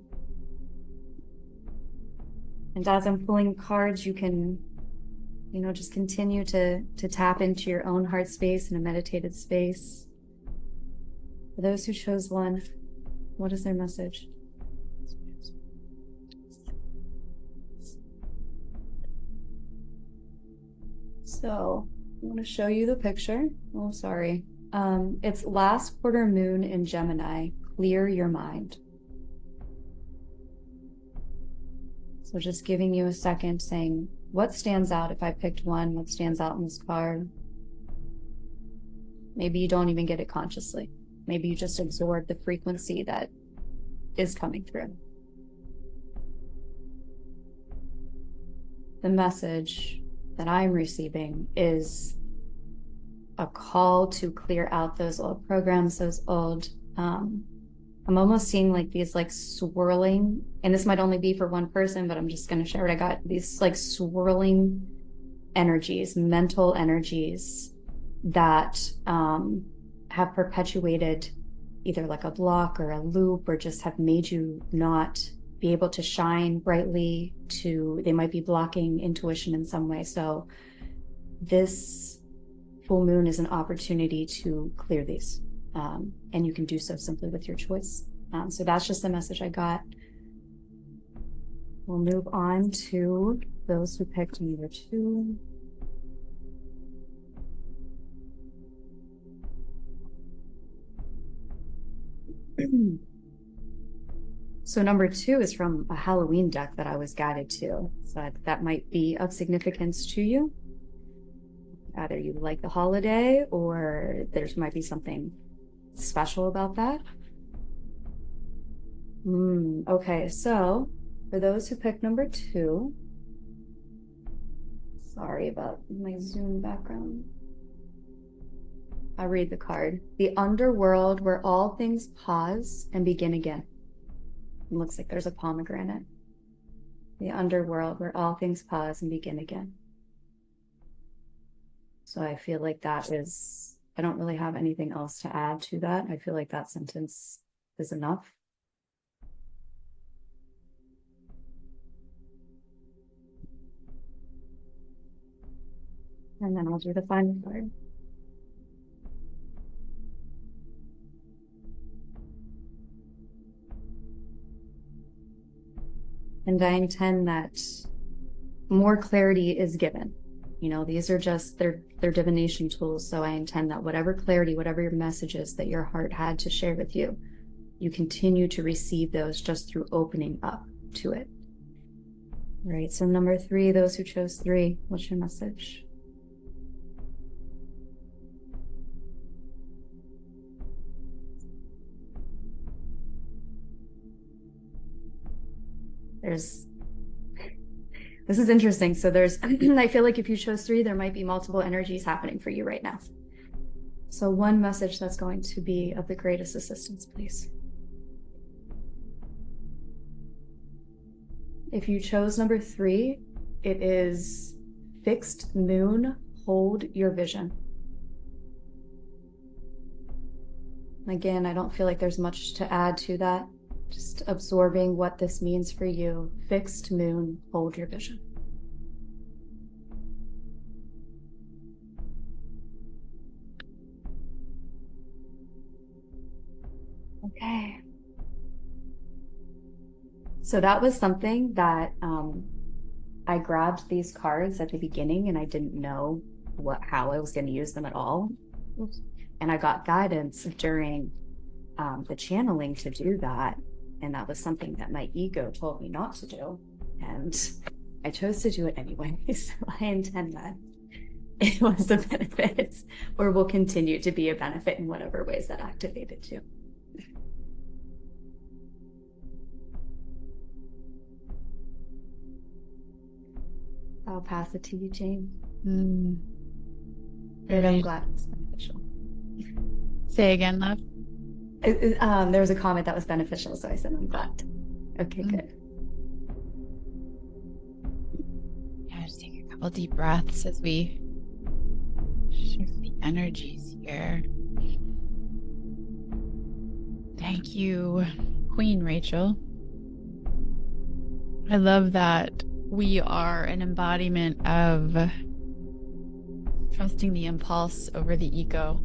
and as I'm pulling cards, you can, just continue to tap into your own heart space in a meditated space. For those who chose 1, what is their message? So I want to show you the picture. Oh, sorry. It's last quarter moon in Gemini. Clear your mind. So just giving you a second, saying, what stands out if I picked 1? What stands out in this card? Maybe you don't even get it consciously. Maybe you just absorb the frequency that is coming through. The message that I'm receiving is a call to clear out those old programs, those old I'm almost seeing like these like swirling, and this might only be for one person, but I'm just going to share what I got. These like swirling energies, mental energies that have perpetuated either like a block or a loop, or just have made you not be able to shine brightly. They might be blocking intuition in some way. So this full moon is an opportunity to clear these. And you can do so simply with your choice. So that's just the message I got. We'll move on to those who picked number 2. So number 2 is from a Halloween deck that I was guided to. So that might be of significance to you. Either you like the holiday or there's might be something special about that. Okay, so for those who picked number 2, sorry about my Zoom background. I'll read the card. The underworld where all things pause and begin again. It looks like there's a pomegranate. The underworld where all things pause and begin again. So I feel like that is, I don't really have anything else to add to that. I feel like that sentence is enough. And then I'll do the final card. And I intend that more clarity is given. You know, these are just, they're divination tools. So I intend that whatever clarity, whatever your messages that your heart had to share with you, you continue to receive those just through opening up to it. All right, so number 3, those who chose 3, what's your message? This is interesting. So I feel like if you chose 3, there might be multiple energies happening for you right now. So one message that's going to be of the greatest assistance, please. If you chose number 3, it is fixed moon, hold your vision. Again, I don't feel like there's much to add to that. Just absorbing what this means for you. Fixed moon, hold your vision. Okay. So that was something that I grabbed these cards at the beginning and I didn't know how I was going to use them at all. And I got guidance during the channeling to do that. And that was something that my ego told me not to do. And I chose to do it anyway. So I intend that it was a benefit or will continue to be a benefit in whatever ways that activated you. I'll pass it to you, Jane. Good, I'm glad it's beneficial. Say again, love. There was a comment that was beneficial, so I said I'm glad. Okay, good. Yeah, just take a couple deep breaths as we shift the energies here. Thank you, Queen Rachel. I love that we are an embodiment of trusting the impulse over the ego.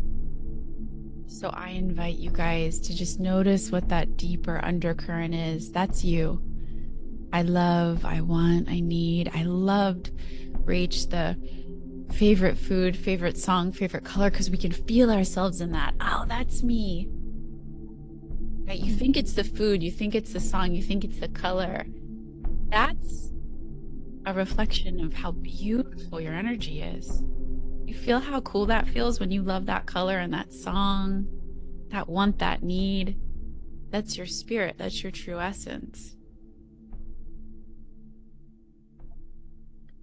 So I invite you guys to just notice what that deeper undercurrent is. That's you. I love, I want, I need. I loved Rach, the favorite food, favorite song, favorite color, because we can feel ourselves in that. Oh, that's me. Right? You think it's the food, you think it's the song, you think it's the color. That's a reflection of how beautiful your energy is. You feel how cool that feels when you love that color and that song, that want, that need. That's your spirit. That's your true essence.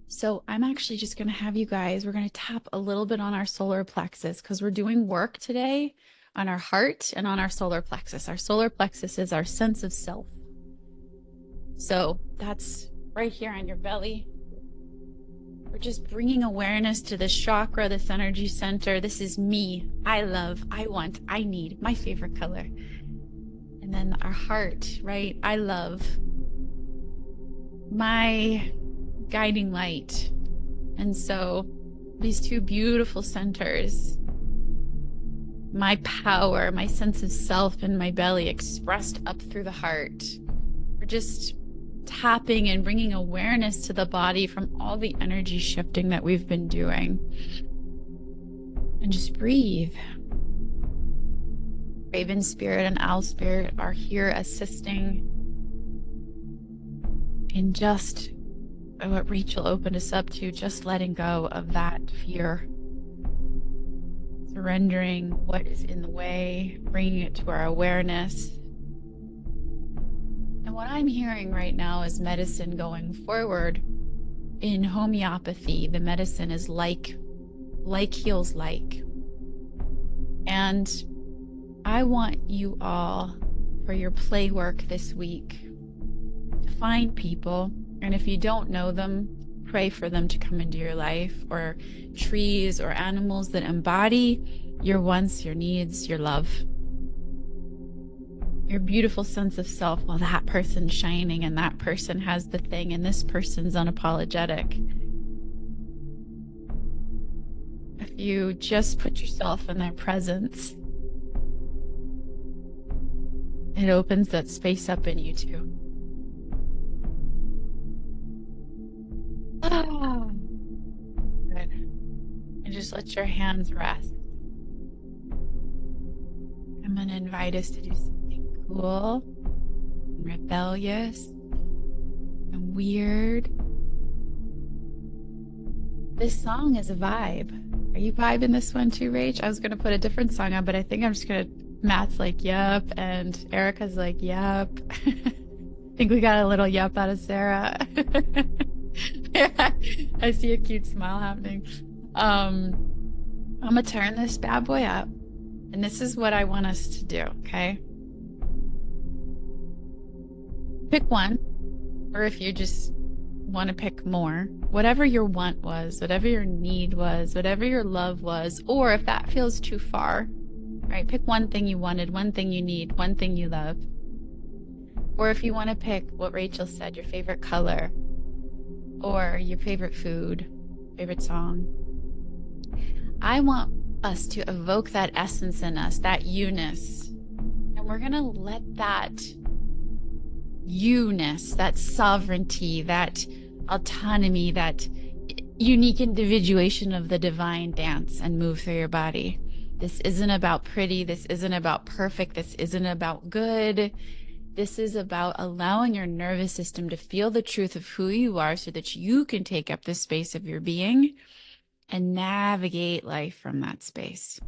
So I'm actually just going to have you guys, we're going to tap a little bit on our solar plexus because we're doing work today on our heart and on our solar plexus. Our solar plexus is our sense of self. So that's right here on your belly. We're just bringing awareness to this chakra, this energy center. This is me. I love, I want, I need, my favorite color. And then our heart, right? I love, my guiding light. And so these two beautiful centers, my power, my sense of self in my belly expressed up through the heart. We're just tapping and bringing awareness to the body from all the energy shifting that we've been doing. And just breathe. Raven Spirit and Owl Spirit are here assisting in just what Rachel opened us up to, just letting go of that fear. Surrendering what is in the way, bringing it to our awareness. And what I'm hearing right now is medicine going forward. In homeopathy, the medicine is like heals like. And I want you all, for your play work this week, to find people, and if you don't know them, pray for them to come into your life, or trees or animals that embody your wants, your needs, your love, your beautiful sense of self. Well, that person's shining and that person has the thing and this person's unapologetic. If you just put yourself in their presence, it opens that space up in you too. Oh, good. And just let your hands rest. I'm going to invite us to do something cool, and rebellious, and weird. This song is a vibe. Are you vibing this one too, Rach? I was going to put a different song on, but I think I'm just going to... Matt's like, yep, and Erica's like, yep. I think we got a little yep out of Sarah. I see a cute smile happening. I'm gonna turn this bad boy up, and this is what I want us to do, okay? Pick one, or if you just want to pick more, whatever your want was, whatever your need was, whatever your love was, or if that feels too far, right? Pick one thing you wanted, one thing you need, one thing you love. Or if you want to pick what Rachel said, your favorite color, or your favorite food, favorite song. I want us to evoke that essence in us, that you-ness. And we're going to let that you-ness, that sovereignty, that autonomy, that unique individuation of the divine dance and move through your body. This isn't about pretty. This isn't about perfect. This isn't about good. This is about allowing your nervous system to feel the truth of who you are so that you can take up the space of your being and navigate life from that space.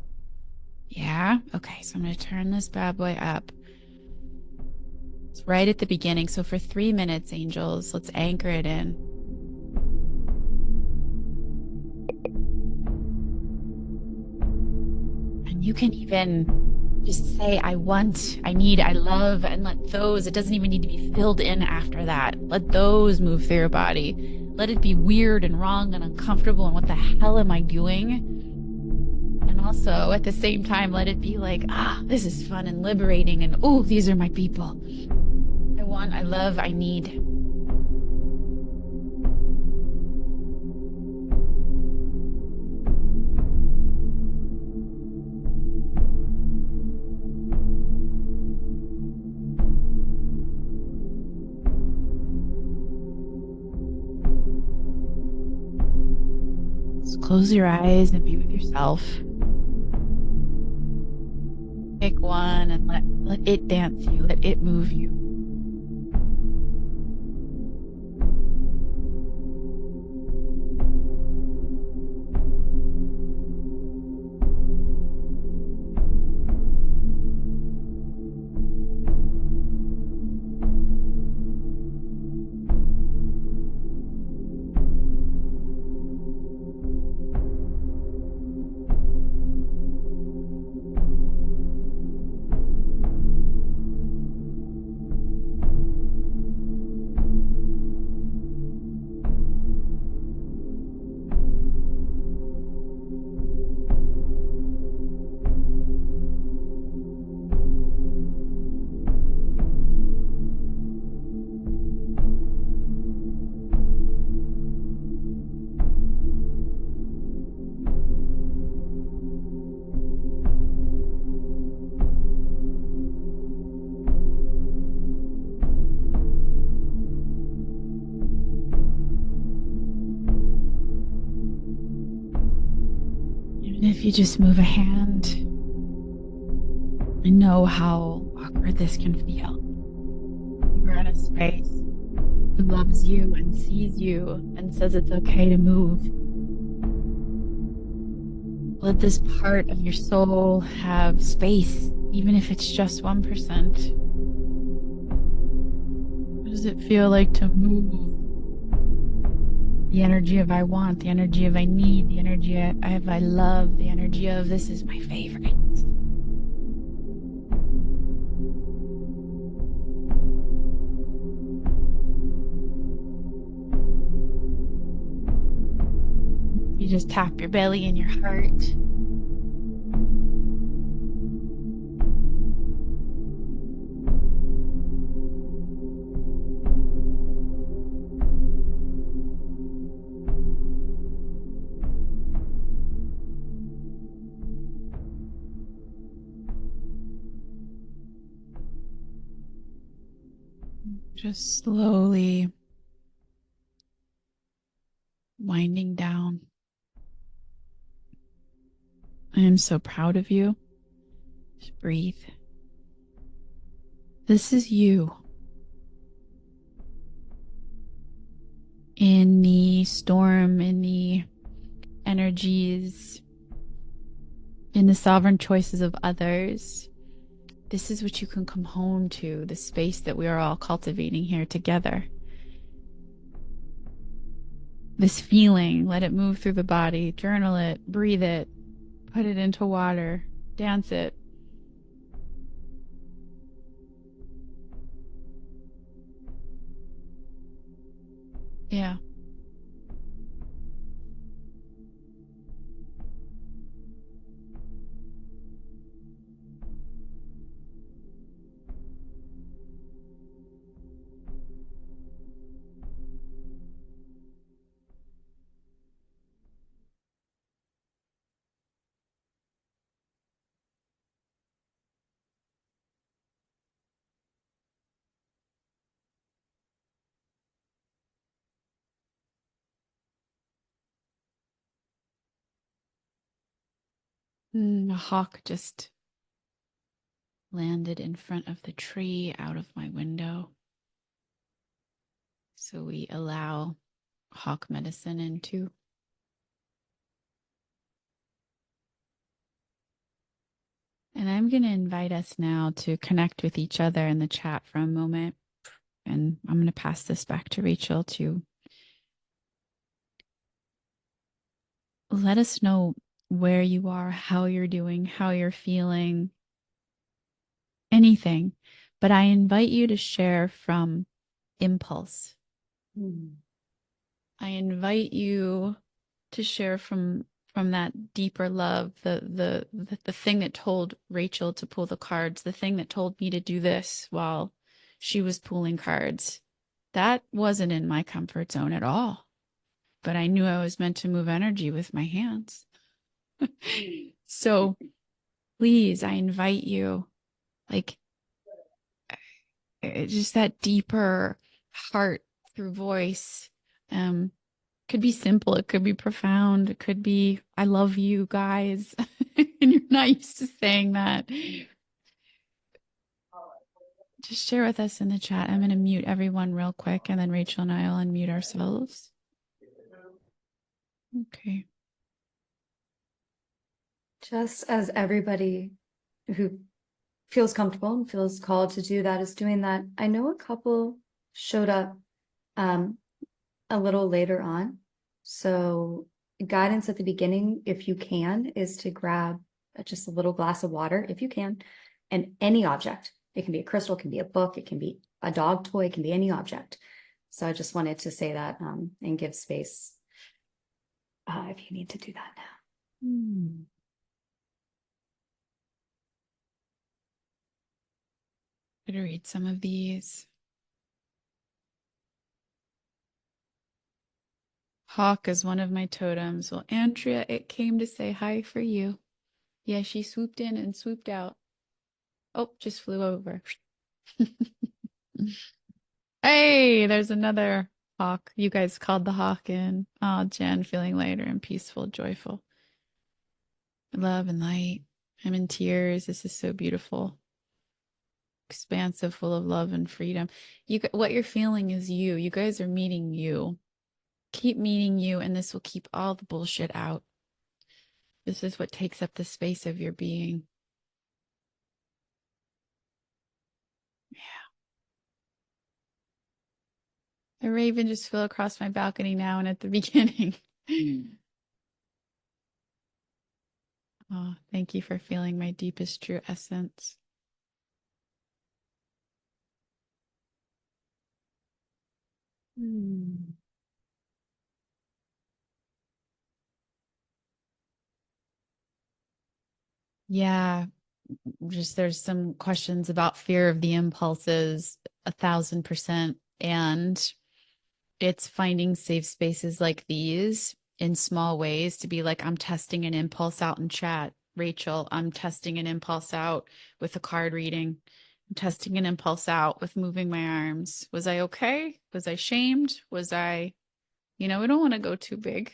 Yeah? Okay, so I'm going to turn this bad boy up. It's right at the beginning. So for 3 minutes, angels, let's anchor it in. And you can even just say, I want, I need, I love, and let those, it doesn't even need to be filled in after that. Let those move through your body. Let it be weird and wrong and uncomfortable and what the hell am I doing? And also at the same time, let it be like, this is fun and liberating and oh, these are my people. I want, I love, I need. Close your eyes and be with yourself. Pick one and let it dance you, let it move you. And if you just move a hand, I know how awkward this can feel. You're in a space who loves you and sees you and says it's okay to move. Let this part of your soul have space, even if it's just 1%. What does it feel like to move? The energy of I want, the energy of I need, the energy of I love, the energy of this is my favorite. You just tap your belly and your heart. Just slowly winding down. I am so proud of you. Just breathe. This is you. In the storm, in the energies, in the sovereign choices of others. This is what you can come home to, the space that we are all cultivating here together. This feeling, let it move through the body, journal it, breathe it, put it into water, dance it. Yeah. A hawk just landed in front of the tree out of my window. So we allow hawk medicine in too. And I'm going to invite us now to connect with each other in the chat for a moment. And I'm going to pass this back to Rachel to let us know where you are, how you're doing, how you're feeling, anything. But I invite you to share from impulse. I invite you to share from that deeper love, the thing that told Rachel to pull the cards, the thing that told me to do this while she was pulling cards. That wasn't in my comfort zone at all. But I knew I was meant to move energy with my hands. So please, I invite you, like, just that deeper heart through voice. Could be simple, it could be profound, it could be I love you guys. And you're not used to saying that. Just share with us in the chat. I'm going to mute everyone real quick, and then Rachel and I will unmute ourselves. Okay. Just as everybody who feels comfortable and feels called to do that is doing that, I know a couple showed up a little later on. So guidance at the beginning, if you can, is to grab just a little glass of water, if you can, and any object. It can be a crystal, it can be a book, it can be a dog toy, it can be any object. So I just wanted to say that and give space if you need to do that now. I'm going to read some of these. Hawk is one of my totems. Well, Andrea, it came to say hi for you. Yeah, she swooped in and swooped out. Oh, just flew over. Hey, there's another hawk. You guys called the hawk in. Oh, Jen, feeling lighter and peaceful, joyful. love and light. I'm in tears. This is so beautiful. Expansive, full of love and freedom. What you're feeling is you. You guys are meeting you. Keep meeting you, and this will keep all the bullshit out. This is what takes up the space of your being. Yeah. A raven just flew across my balcony now and at the beginning. Oh, thank you for feeling my deepest true essence. Yeah, just there's some questions about fear of the impulses, 1,000%. And it's finding safe spaces like these in small ways to be like, I'm testing an impulse out in chat. Rachel, I'm testing an impulse out with a card reading. I'm testing an impulse out with moving my arms. Was I okay? Was I shamed? Was I, we don't want to go too big.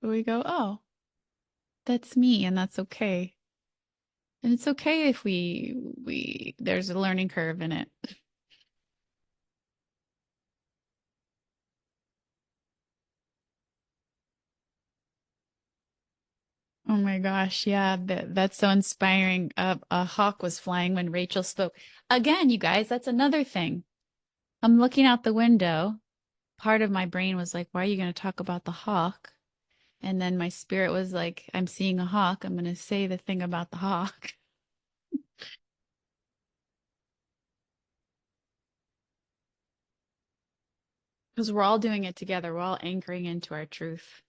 But we go, oh, that's me and that's okay. And it's okay if there's a learning curve in it. Oh my gosh, yeah, that's so inspiring. A hawk was flying when Rachel spoke. Again, you guys, that's another thing. I'm looking out the window. Part of my brain was like, why are you going to talk about the hawk? And then my spirit was like, I'm seeing a hawk. I'm going to say the thing about the hawk. Because we're all doing it together. We're all anchoring into our truth.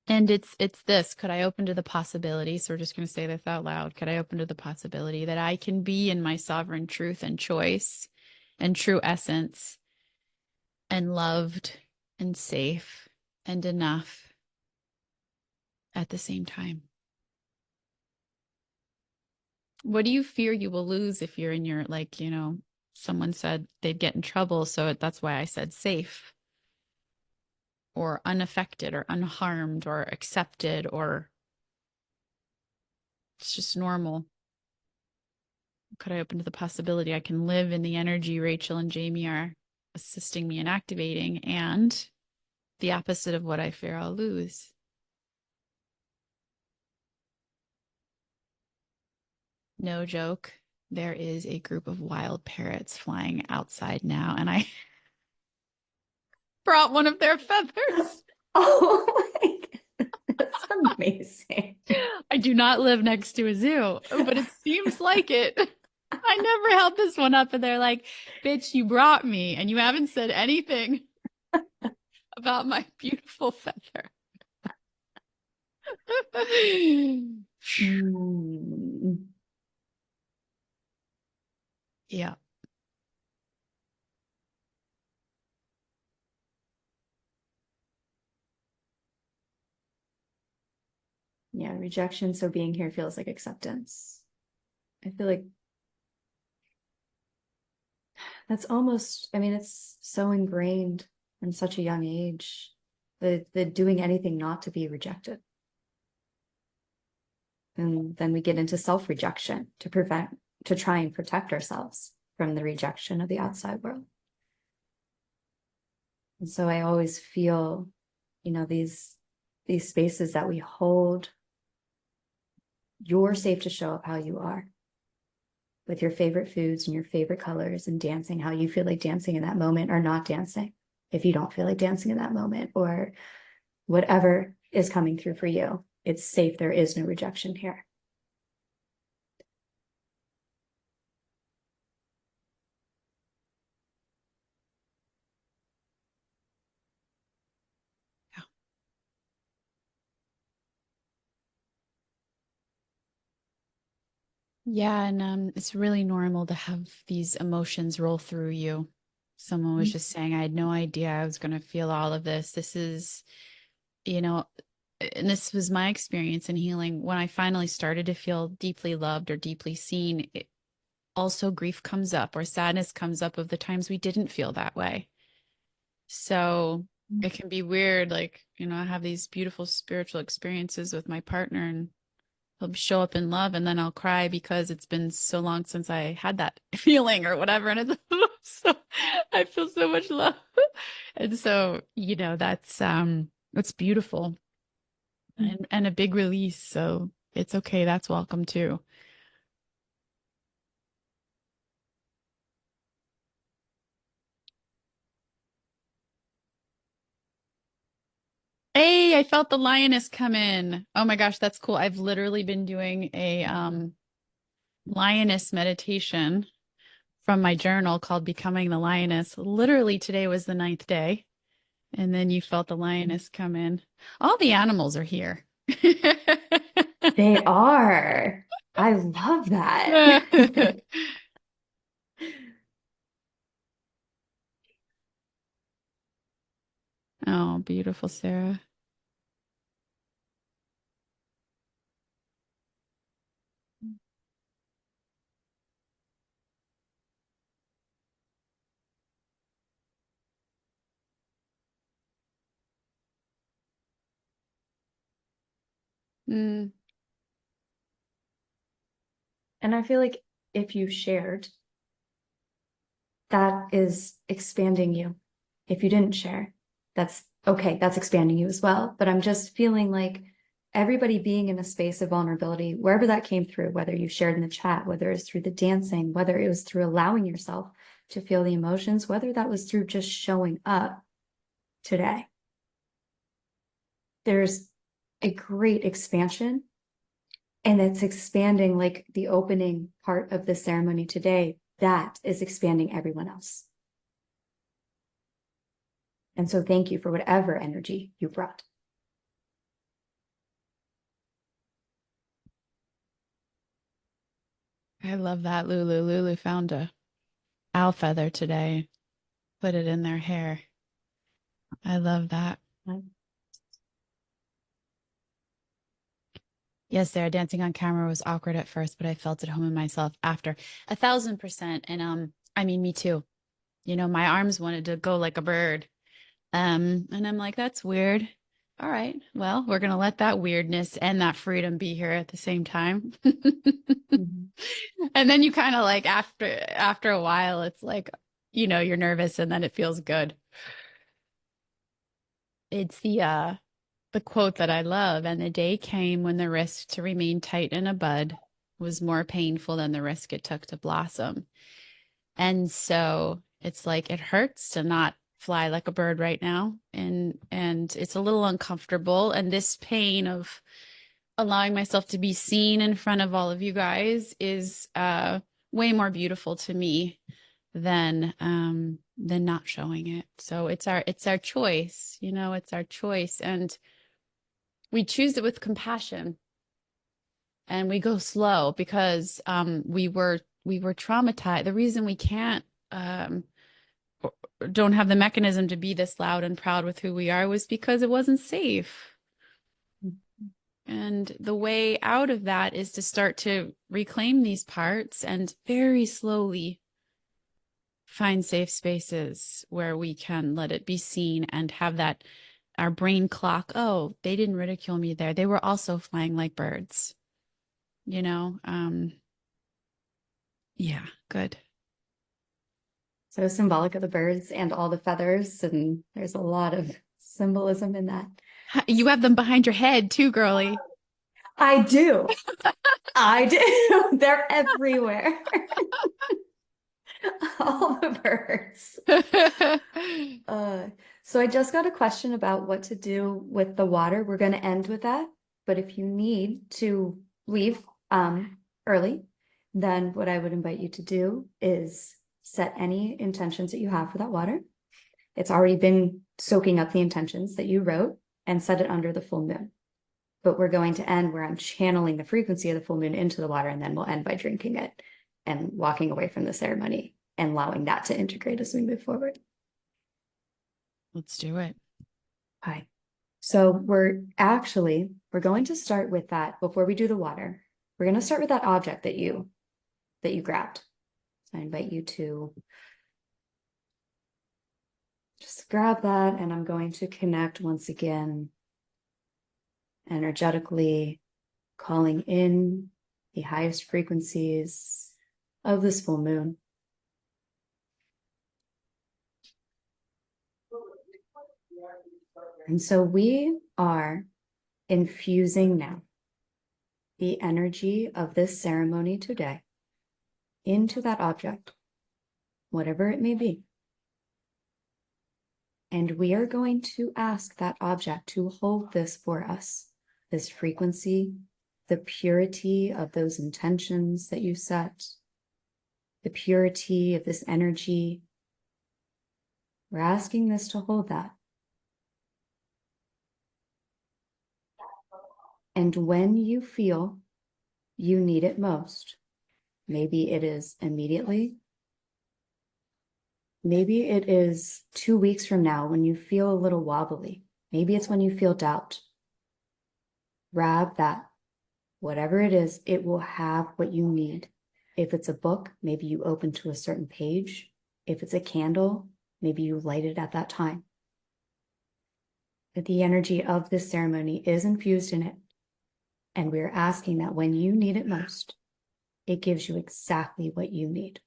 And it's this. Could I open to the possibility? So we're just going to say this out loud. Could I open to the possibility that I can be in my sovereign truth and choice and true essence and loved and safe and enough at the same time? What do you fear you will lose if you're in your, like, someone said they'd get in trouble. So that's why I said safe or unaffected or unharmed or accepted, or it's just normal. Could I open to the possibility I can live in the energy Rachel and Jamie are assisting me in activating, and the opposite of what I fear I'll lose? No joke. There is a group of wild parrots flying outside now, and I brought one of their feathers. Oh my God. That's amazing. I do not live next to a zoo, but it seems like it. I never held this one up, and they're like, bitch, you brought me, and you haven't said anything about my beautiful feather. Mm. Yeah. Yeah, rejection. So being here feels like acceptance. I feel like that's almost, I mean, it's so ingrained in such a young age, the doing anything not to be rejected. And then we get into self-rejection to try and protect ourselves from the rejection of the outside world. And so I always feel, these spaces that we hold, you're safe to show up how you are, with your favorite foods and your favorite colors, and dancing how you feel like dancing in that moment, or not dancing if you don't feel like dancing in that moment, or whatever is coming through for you. It's safe. There is no rejection here. Yeah, and it's really normal to have these emotions roll through you. Someone was just saying, I had no idea I was going to feel all of this. This is, and this was my experience in healing. When I finally started to feel deeply loved or deeply seen, also grief comes up or sadness comes up of the times we didn't feel that way. So it can be weird. Like, I have these beautiful spiritual experiences with my partner, and he'll show up in love, and then I'll cry because it's been so long since I had that feeling or whatever. And it's so I feel so much love. And so, that's beautiful and a big release. So it's okay. That's welcome too. Hey, I felt the lioness come in. Oh my gosh, that's cool. I've literally been doing a lioness meditation from my journal called Becoming the Lioness. Literally today was the 9th day. And then you felt the lioness come in. All the animals are here. They are. I love that. Oh, beautiful, Sarah. Mm. And I feel like if you shared, that is expanding you. If you didn't share, that's okay. That's expanding you as well. But I'm just feeling like everybody being in a space of vulnerability, wherever that came through, whether you shared in the chat, whether it's through the dancing, whether it was through allowing yourself to feel the emotions, whether that was through just showing up today. There's a great expansion, and it's expanding like the opening part of the ceremony today. That is expanding everyone else. And so thank you for whatever energy you brought. I love that, Lulu. Lulu found a owl feather today, put it in their hair. I love that. Yes, Sarah, dancing on camera was awkward at first, but I felt at home in myself after. 1,000%. And I mean, me too. My arms wanted to go like a bird. And I'm like, that's weird. All right. Well, we're gonna let that weirdness and that freedom be here at the same time. And then you kind of like after a while, it's like, you're nervous and then it feels good. It's the quote that I love. And the day came when the risk to remain tight in a bud was more painful than the risk it took to blossom. And so it's like it hurts to not fly like a bird right now. And it's a little uncomfortable. And this pain of allowing myself to be seen in front of all of you guys is way more beautiful to me than not showing it. So it's our choice, it's our choice. And we choose it with compassion, and we go slow because we were traumatized. The reason we can't don't have the mechanism to be this loud and proud with who we are was because it wasn't safe. And the way out of that is to start to reclaim these parts and very slowly find safe spaces where we can let it be seen and have that our brain clock. Oh, they didn't ridicule me there. They were also flying like birds, yeah, good. So symbolic of the birds and all the feathers. And there's a lot of symbolism in that. You have them behind your head too, girly. I do. I do. They're everywhere. All the birds. So I just got a question about what to do with the water. We're going to end with that. But if you need to leave early, then what I would invite you to do is set any intentions that you have for that water. It's already been soaking up the intentions that you wrote, and set it under the full moon. But we're going to end where I'm channeling the frequency of the full moon into the water, and then we'll end by drinking it and walking away from the ceremony and allowing that to integrate as we move forward. Let's do it. Okay. So we're going to start with that before we do the water. We're going to start with that object that you grabbed. I invite you to just grab that and I'm going to connect once again, energetically calling in the highest frequencies of this full moon. And so we are infusing now the energy of this ceremony today into that object, whatever it may be. And we are going to ask that object to hold this for us, this frequency, the purity of those intentions that you set, the purity of this energy. We're asking this to hold that. And when you feel you need it most, maybe it is immediately, maybe it is 2 weeks from now when you feel a little wobbly, maybe it's when you feel doubt. Grab that. Whatever it is, it will have what you need. If it's a book, maybe you open to a certain page. If it's a candle, maybe you light it at that time. But the energy of this ceremony is infused in it. And we're asking that when you need it most, it gives you exactly what you need.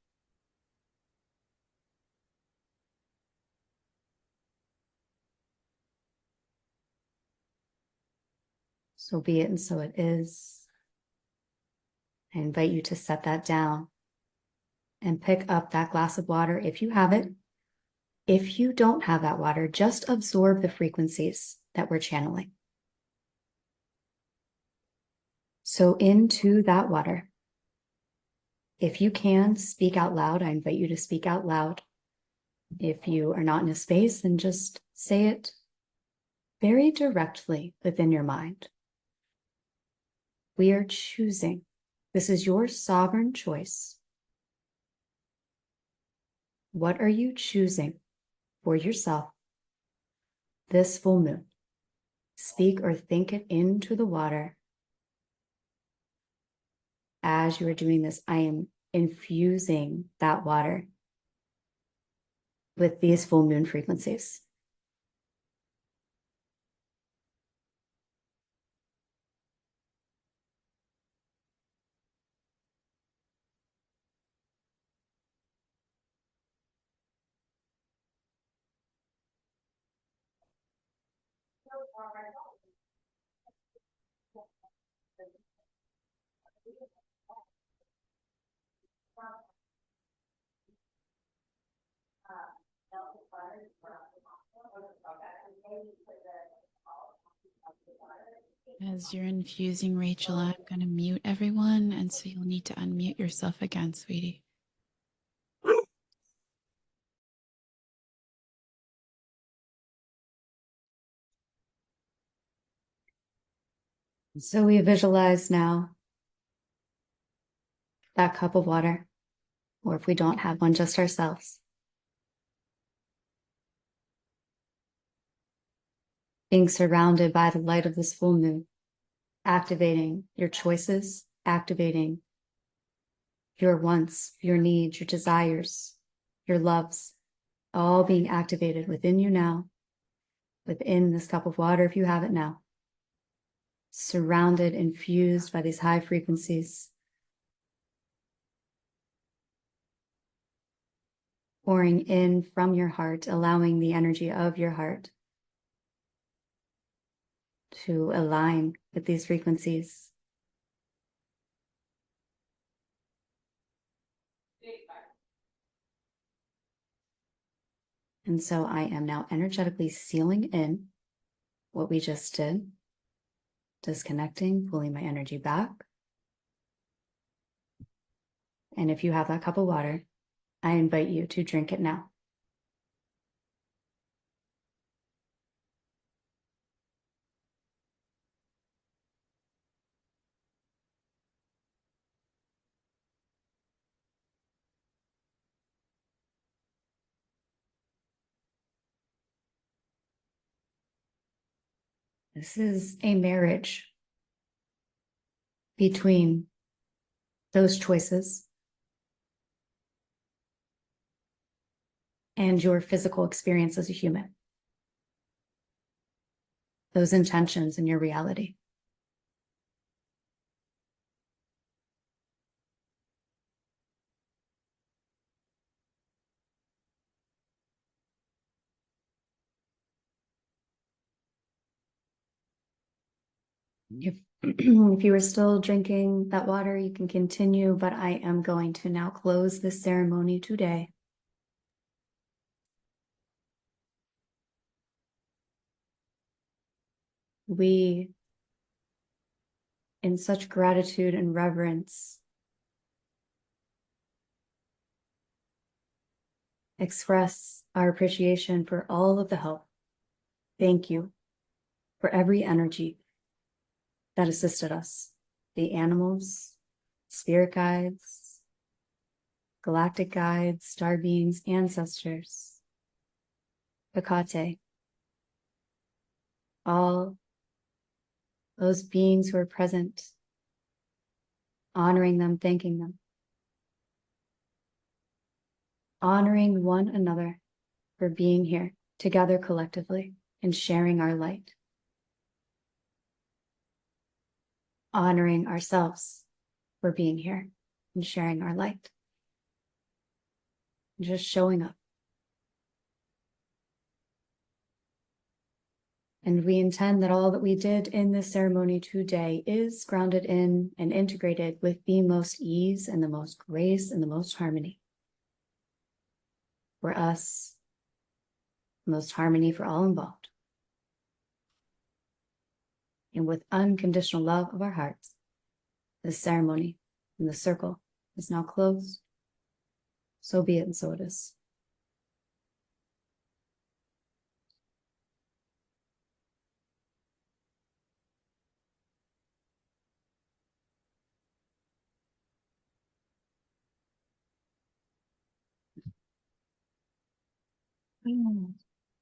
So be it and so it is. I invite you to set that down and pick up that glass of water if you have it. If you don't have that water, just absorb the frequencies that we're channeling. So into that water, if you can speak out loud, I invite you to speak out loud. If you are not in a space, then just say it very directly within your mind. We are choosing. This is your sovereign choice. What are you choosing for yourself this full moon? Speak or think it into the water. As you are doing this, I am infusing that water with these full moon frequencies. As you're infusing, Rachel, I'm going to mute everyone. And so you'll need to unmute yourself again, sweetie. So we visualize now that cup of water, or if we don't have one, just ourselves, being surrounded by the light of this full moon, activating your choices, activating your wants, your needs, your desires, your loves, all being activated within you now, within this cup of water, if you have it now, surrounded, infused by these high frequencies, pouring in from your heart, allowing the energy of your heart to align with these frequencies. And so I am now energetically sealing in what we just did, disconnecting, pulling my energy back. And if you have that cup of water, I invite you to drink it now. This is a marriage between those choices and your physical experience as a human. Those intentions in your reality. If you are still drinking that water, you can continue, but I am going to now close this ceremony today. We, in such gratitude and reverence, express our appreciation for all of the help. Thank you for every energy that assisted us. The animals, spirit guides, galactic guides, star beings, ancestors, Hecate, all those beings who are present, honoring them, thanking them, honoring one another for being here together collectively and sharing our light, honoring ourselves for being here and sharing our light, and just showing up. And we intend that all that we did in this ceremony today is grounded in and integrated with the most ease and the most grace and the most harmony for us, the most harmony for all involved. And with unconditional love of our hearts, this ceremony and the circle is now closed. So be it, and so it is.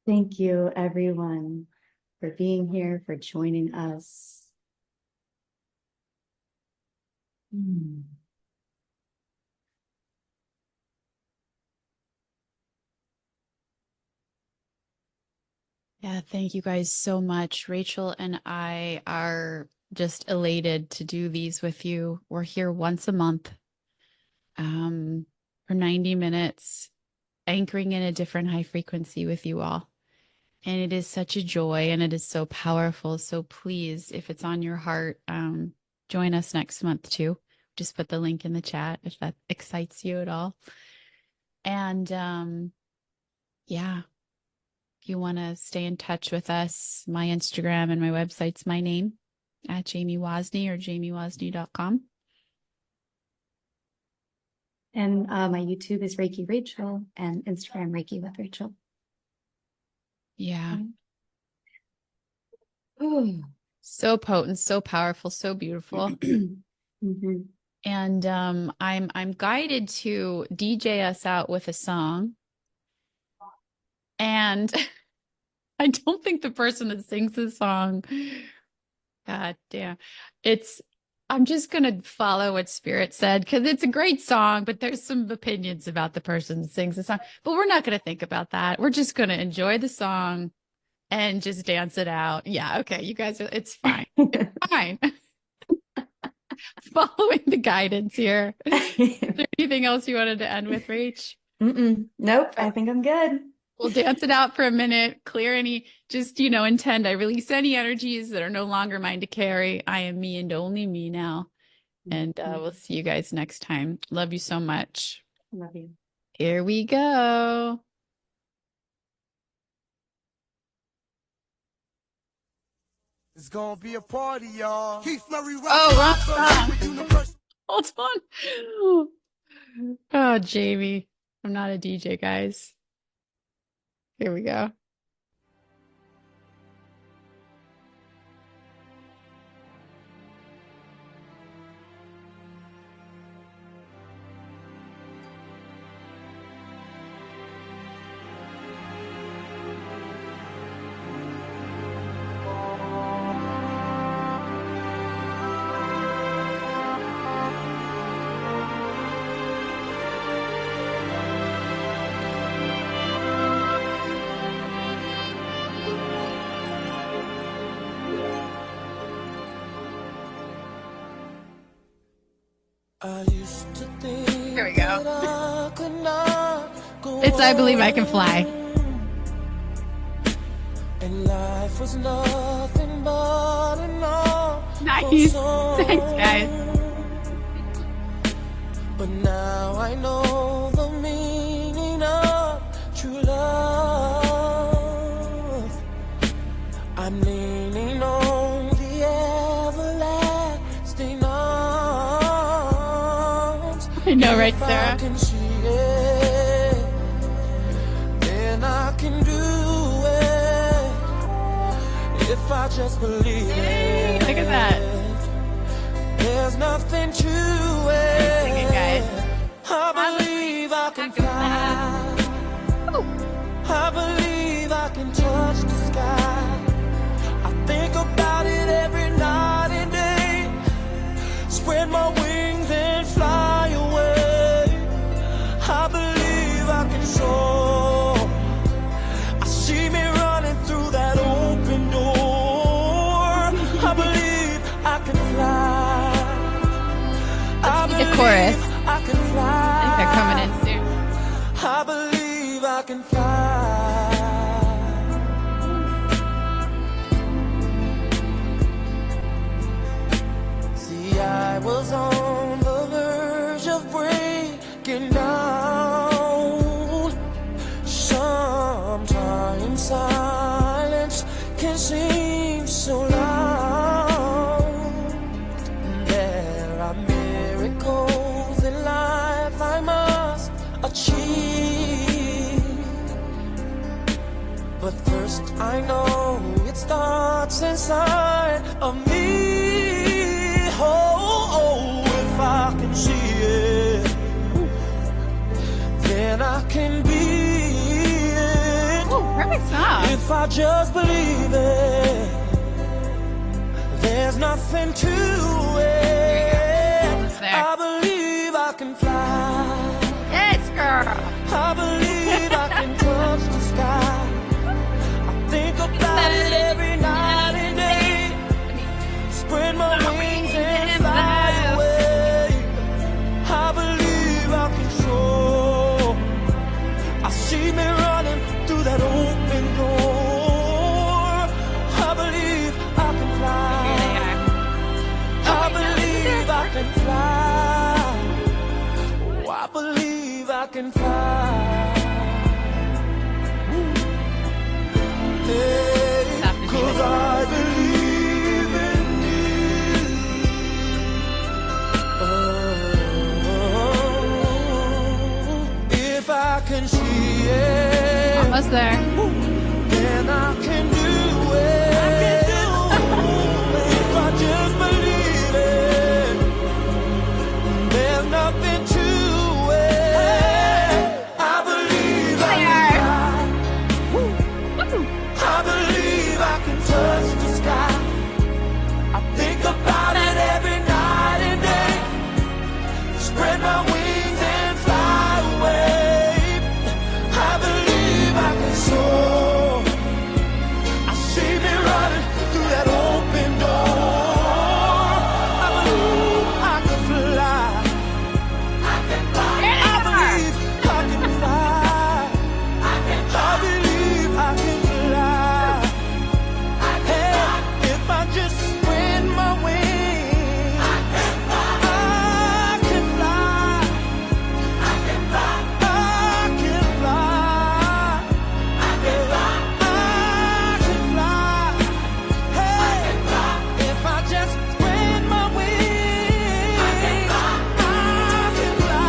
Thank you, everyone, for being here, for joining us. Yeah, thank you guys so much. Rachel and I are just elated to do these with you. We're here once a month for 90 minutes, anchoring in a different high frequency with you all. And it is such a joy and it is so powerful. So please, if it's on your heart, join us next month too. Just put the link in the chat if that excites you at all. And yeah, if you want to stay in touch with us, my Instagram and my website's my name at Jamie Wozny or jamiewozny.com. And my YouTube is Reiki Rachel and Instagram Reiki with Rachel. Yeah. So potent, so powerful, so beautiful. Mm-hmm. And I'm guided to DJ us out with a song. And I don't think the person that sings the song, God damn, I'm just gonna follow what Spirit said because it's a great song, but there's some opinions about the person that sings the song. But we're not gonna think about that. We're just gonna enjoy the song and just dance it out. Yeah, okay, you guys it's fine. It's fine. Following the guidance here. Is there anything else you wanted to end with, Rach? Nope, I think I'm good. We'll dance it out for a minute, clear any, just, intend. I release any energies that are no longer mine to carry. I am me and only me now. And we'll see you guys next time. Love you so much. Love you. Here we go. It's gonna be a party, y'all. Oh, wrong song. Hold on. Oh, Jamie. I'm not a DJ, guys. Here we go. Here we go. It's I Believe I Can Fly. And life was nothing but an awful Nice. song. Thanks, guys. But now I know the meaning of true love. I'm leaning on the everlasting arms. I know, right, If Sarah? I can see it, then I can do it. If I just believe Yay, it. look at that. There's nothing to it. Sing it, guys. I believe I can fly. I believe I can touch the sky. I think about it every night and day. Spread my wings and fly away. I believe I can soar. I see me running through that open door. I believe I can fly. Let's do the chorus. I can fly. I think they're coming in soon. I believe I can fly. See, I was on the verge of breaking down. Sometimes silence can seem so loud. There are miracles in life I must achieve. But first I know it starts inside of me. Oh, if I can see it, then I can be it. Ooh, perfect song. If I just believe it, there's nothing to it. Almost there. I believe I can fly. Yes, girl. I believe I can touch the sky. I think about it every night and day. Spread my wings and fly away. I believe I can soar. I see me running through that open door. I believe I can fly. Here they are. I believe I can fly. Oh, I believe I can fly. Hey, Stop the 'cause music. I believe in you. Oh, if I can see it, Almost there. then I can do it. I can do it. If I just believe it, there's nothing to it. I believe I can fly. I believe I can touch the sky. I think about it every night and day. Spread my wings and fly away. I believe I can soar. I see me running through that open door. I believe I can fly. I believe I can fly. I believe I can fly. Hey, if I just spread my wings, I can fly. I can fly. I can fly. I can fly. I can fly. Hey, if I just spread my wings, I can fly.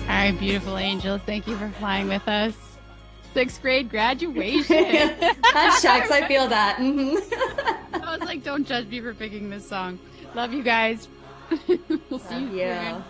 All right, beautiful angels. Thank you for flying with us. 6th grade graduation. Hashtags, I feel that. Mhm. I was like, don't judge me for picking this song. Love you guys. We'll see you soon. Yeah.